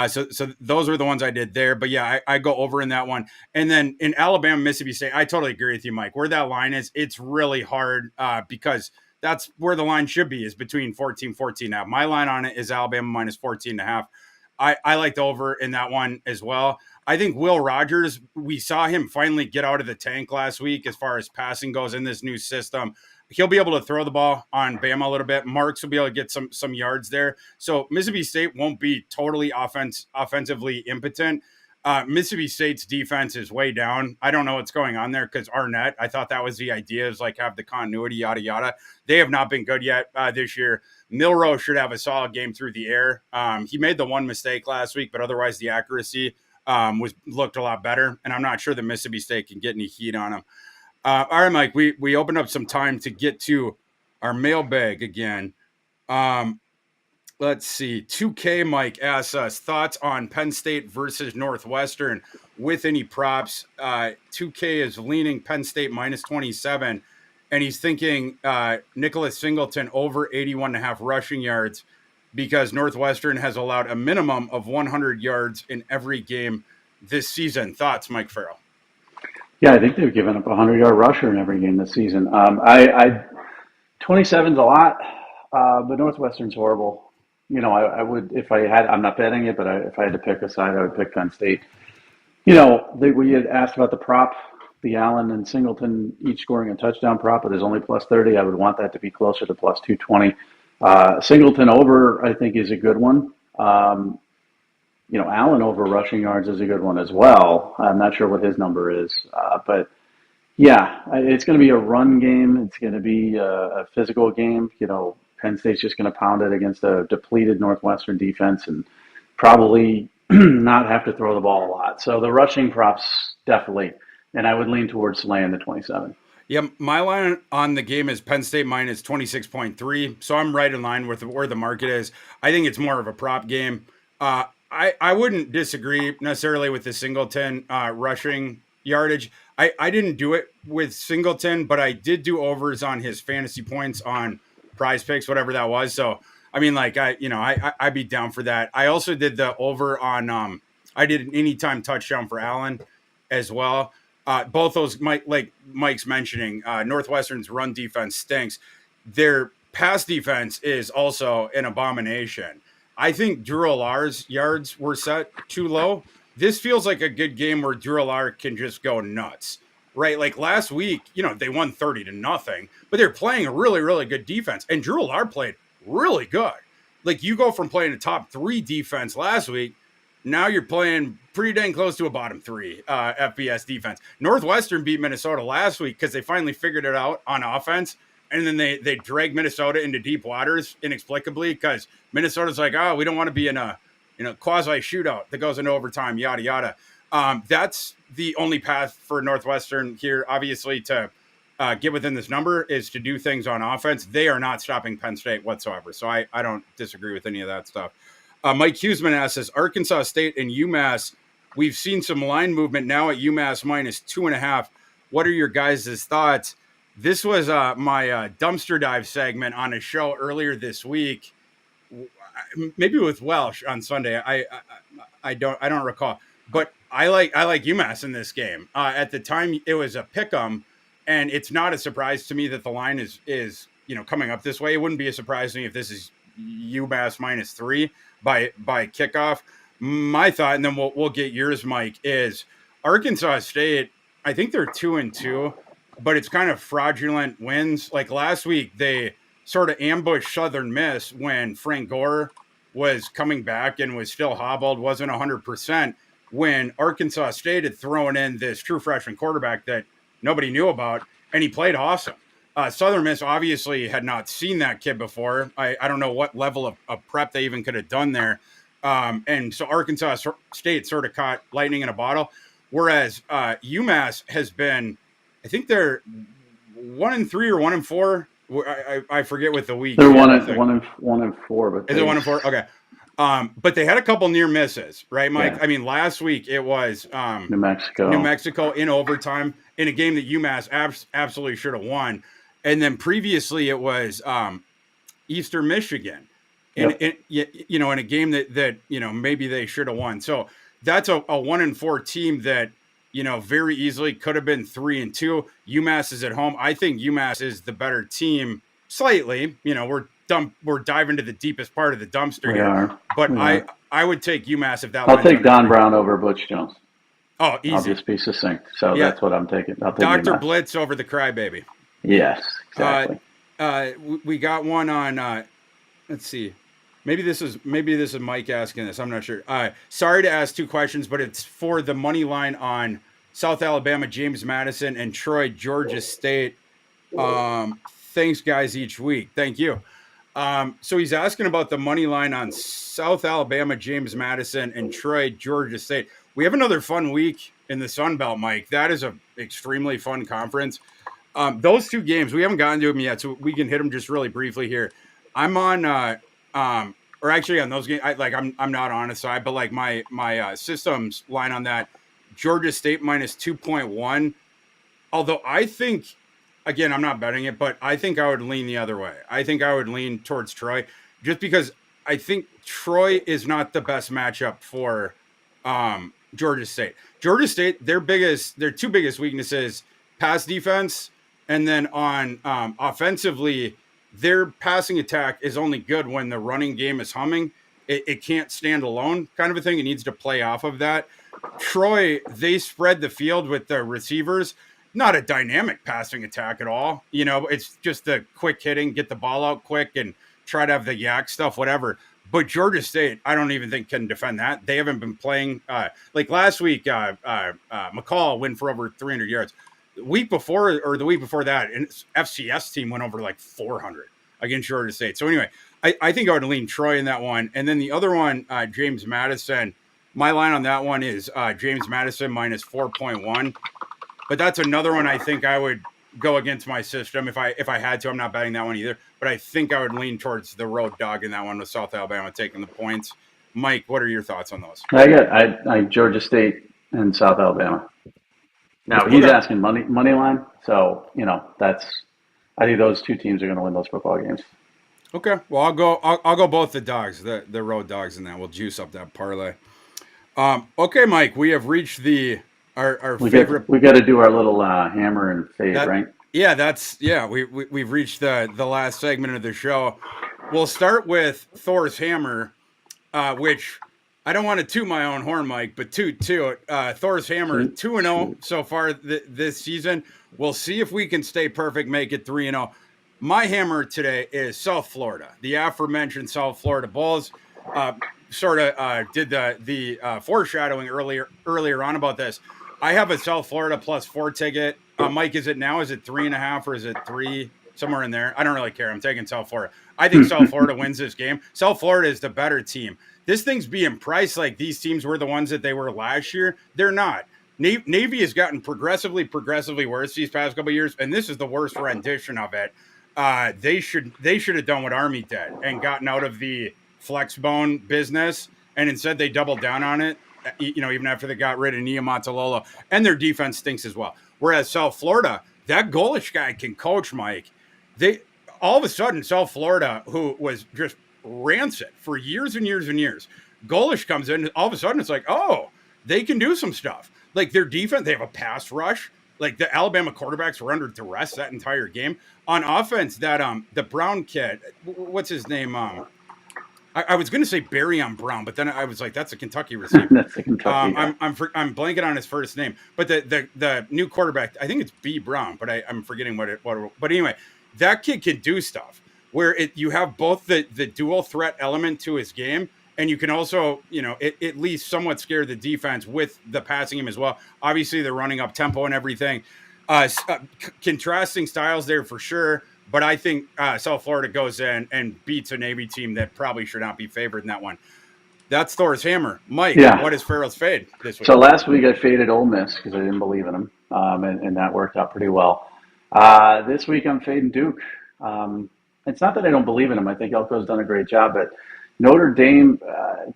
So those are the ones I did there. But yeah, I go over in that one. And then in Alabama, Mississippi State, I totally agree with you, Mike. Where that line is, it's really hard because that's where the line should be, is between 14 now. My line on it is Alabama minus 14.5. I like the over in that one as well. I think Will Rogers, we saw him finally get out of the tank last week as far as passing goes in this new system. He'll be able to throw the ball on Bama a little bit. Marks will be able to get some yards there. So Mississippi State won't be totally offensively impotent. Mississippi State's defense is way down. I don't know what's going on there because Arnett, I thought that was the idea, is like have the continuity, yada, yada. They have not been good yet this year. Milroe should have a solid game through the air. He made the one mistake last week, but otherwise the accuracy looked a lot better. And I'm not sure that Mississippi State can get any heat on him. All right, Mike, we opened up some time to get to our mailbag again. Let's see. 2K Mike asks us thoughts on Penn State versus Northwestern with any props. 2K is leaning Penn State minus 27, and he's thinking Nicholas Singleton over 81.5 rushing yards because Northwestern has allowed a minimum of 100 yards in every game this season. Thoughts, Mike Farrell? Yeah, I think they've given up a 100-yard rusher in every game this season. I 27's a lot, but Northwestern's horrible. I would if I had. I'm not betting it, but if I had to pick a side, I would pick Penn State. We had asked about the prop, the Allen and Singleton each scoring a touchdown prop, but there's only plus 30. I would want that to be closer to plus 220. Singleton over, I think, is a good one. Allen over rushing yards is a good one as well. I'm not sure what his number is, but yeah, it's going to be a run game. It's going to be a physical game. Penn State's just going to pound it against a depleted Northwestern defense and probably not have to throw the ball a lot. So the rushing props definitely, and I would lean towards laying the 27. Yeah, my line on the game is Penn State minus 26.3. So I'm right in line with where the market is. I think it's more of a prop game. I wouldn't disagree necessarily with the Singleton rushing yardage. I didn't do it with Singleton, but I did do overs on his fantasy points on Prize Picks, whatever that was. So, I mean, like, I'd be down for that. I also did the over on, I did an anytime touchdown for Allen as well. Both those, like Mike's mentioning, Northwestern's run defense stinks. Their pass defense is also an abomination. I think Drew Allar's yards were set too low. This feels like a good game where Drew Allar can just go nuts, right? Like last week, they won 30-0, but they're playing a really, really good defense. And Drew Allar played really good. Like you go from playing a top 3 defense last week, now you're playing pretty dang close to a bottom 3 FBS defense. Northwestern beat Minnesota last week because they finally figured it out on offense. And then they dragged Minnesota into deep waters inexplicably because Minnesota's like, oh, we don't want to be in a quasi shootout that goes into overtime, yada, yada. That's the only path for Northwestern here, obviously, to get within this number is to do things on offense. They are not stopping Penn State whatsoever. So I don't disagree with any of that stuff. Mike Huseman asks us, Arkansas State and UMass, we've seen some line movement now at UMass minus 2.5. What are your guys' thoughts? This was my dumpster dive segment on a show earlier this week, maybe with Welsh on Sunday. I don't recall, but I like UMass in this game. At the time, it was a pick'em, and it's not a surprise to me that the line is coming up this way. It wouldn't be a surprise to me if this is UMass minus 3 by kickoff. My thought, and then we'll get yours, Mike, is Arkansas State. I think they're 2-2. But it's kind of fraudulent wins. Like last week, they sort of ambushed Southern Miss when Frank Gore was coming back and was still hobbled, wasn't 100%, when Arkansas State had thrown in this true freshman quarterback that nobody knew about, and he played awesome. Southern Miss obviously had not seen that kid before. I don't know what level of prep they even could have done there. And so Arkansas State sort of caught lightning in a bottle, whereas UMass has been, I think they're 1-3 or 1-4. I forget what the week. They're 1-4, but is it 1-4? Okay. But they had a couple near misses, right, Mike? Yeah. I mean, last week it was New Mexico in overtime in a game that UMass absolutely should have won, and then previously it was Eastern Michigan, in a game that maybe they should have won. So that's a 1-4 team that. Very easily could have been 3-2. UMass is at home. I think UMass is the better team slightly. We're diving to the deepest part of the dumpster here. But I would take UMass if that. I'll take Don Brown over Butch Jones. Oh, easy. I'll just be succinct. So that's what I'm taking. I'll take Dr. UMass. Blitz over the crybaby. Yes, exactly. We got one on. Let's see. Maybe this is Mike asking this. I'm not sure. Sorry to ask 2 questions, but it's for the money line on South Alabama, James Madison, and Troy, Georgia State. Thanks, guys, each week. Thank you. So he's asking about the money line on South Alabama, James Madison, and Troy, Georgia State. We have another fun week in the Sun Belt, Mike. That is an extremely fun conference. Those 2 games, we haven't gotten to them yet, so we can hit them just really briefly here. I'm on or actually on those games, I'm not on a side, but like my systems line on that, Georgia State minus 2.1. Although I think, again, I'm not betting it, but I think I would lean the other way. I think I would lean towards Troy, just because I think Troy is not the best matchup for Georgia State. Georgia State, their two biggest weaknesses, pass defense, and then on offensively, their passing attack is only good when the running game is humming. It can't stand alone, kind of a thing. It needs to play off of that. Troy, they spread the field with the receivers. Not a dynamic passing attack at all. It's just the quick hitting, get the ball out quick and try to have the yak stuff, whatever. But Georgia State, I don't even think can defend that. They haven't been playing like last week. McCall went for over 300 yards. The week before that, an FCS team went over like 400 against Georgia State. So anyway, I think I would lean Troy in that one. And then the other one, James Madison. My line on that one is James Madison minus 4.1. But that's another one I think I would go against my system if I had to. I'm not betting that one either. But I think I would lean towards the road dog in that one with South Alabama taking the points. Mike, what are your thoughts on those? I Georgia State and South Alabama. Now he's asking money line, so I think those two teams are going to win those football games. Okay, well I'll go both the dogs, the road dogs in that. We'll juice up that parlay. Okay, Mike, we have reached our favorite. We got to do our little hammer and fade, right? Yeah, we've reached the last segment of the show. We'll start with Thor's hammer, which I don't want to toot my own horn, Mike, but toot. Thor's hammer 2-0 so far this season. We'll see if we can stay perfect, make it 3-0. My hammer today is South Florida, the aforementioned South Florida Bulls. Sort of did the foreshadowing earlier on about this. I have a South Florida +4 ticket. Mike, is it now? Is it 3.5 or is it 3? Somewhere in there. I don't really care. I'm taking South Florida. I think South Florida wins this game. South Florida is the better team. This thing's being priced like these teams were the ones that they were last year. They're not. Navy has gotten progressively worse these past couple of years, and this is the worst rendition of it. They should have done what Army did and gotten out of the flex bone business, and instead they doubled down on it. Even after they got rid of Niumatalolo, and their defense stinks as well. Whereas South Florida, that Golish guy can coach, Mike. They all of a sudden, South Florida, who was just rancid for years and years and years, Golish comes in, and all of a sudden it's like, oh, they can do some stuff. Like their defense, they have a pass rush. Like the Alabama quarterbacks were under duress that entire game. On offense, that the Brown kid, what's his name? I was going to say Barry on Brown, but then I was like, that's a Kentucky receiver. That's a Kentucky. I'm blanking on his first name, but the new quarterback, I think it's B Brown, but I'm forgetting what. But anyway, that kid can do stuff where you have both the dual threat element to his game, and you can also at least somewhat scare the defense with the passing game as well. Obviously, they're running up tempo and everything. Contrasting styles there for sure. But I think South Florida goes in and beats a Navy team that probably should not be favored in that one. That's Thor's hammer. Mike, What is Farrell's fade this week? So last week I faded Ole Miss because I didn't believe in them, and that worked out pretty well. This week I'm fading Duke. It's not that I don't believe in them. I think Elko's done a great job, but Notre Dame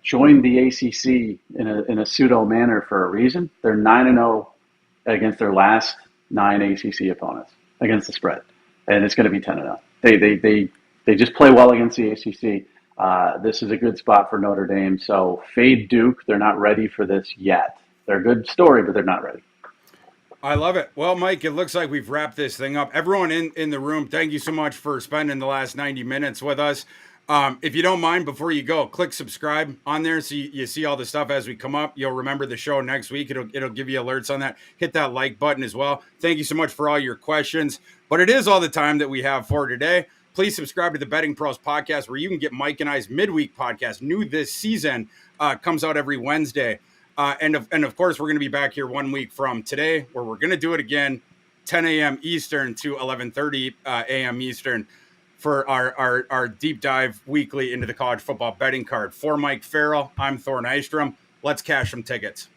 joined the ACC in a pseudo manner for a reason. They're 9-0 against their last 9 ACC opponents against the spread. And it's going to be 10-0. They just play well against the ACC. This is a good spot for Notre Dame. So fade Duke. They're not ready for this yet. They're a good story, but they're not ready. I love it. Well, Mike, it looks like we've wrapped this thing up. Everyone in the room, thank you so much for spending the last 90 minutes with us. If you don't mind, before you go, click subscribe on there so you see all the stuff as we come up. You'll remember the show next week. It'll give you alerts on that. Hit that like button as well. Thank you so much for all your questions. But it is all the time that we have for today. Please subscribe to the Betting Pros podcast, where you can get Mike and I's midweek podcast, new this season, comes out every Wednesday. And of course, we're going to be back here 1 week from today, where we're going to do it again, 10 a.m. Eastern to 11:30 a.m. Eastern, for our deep dive weekly into the college football betting card. For Mike Farrell, I'm Thor Nystrom. Let's cash some tickets.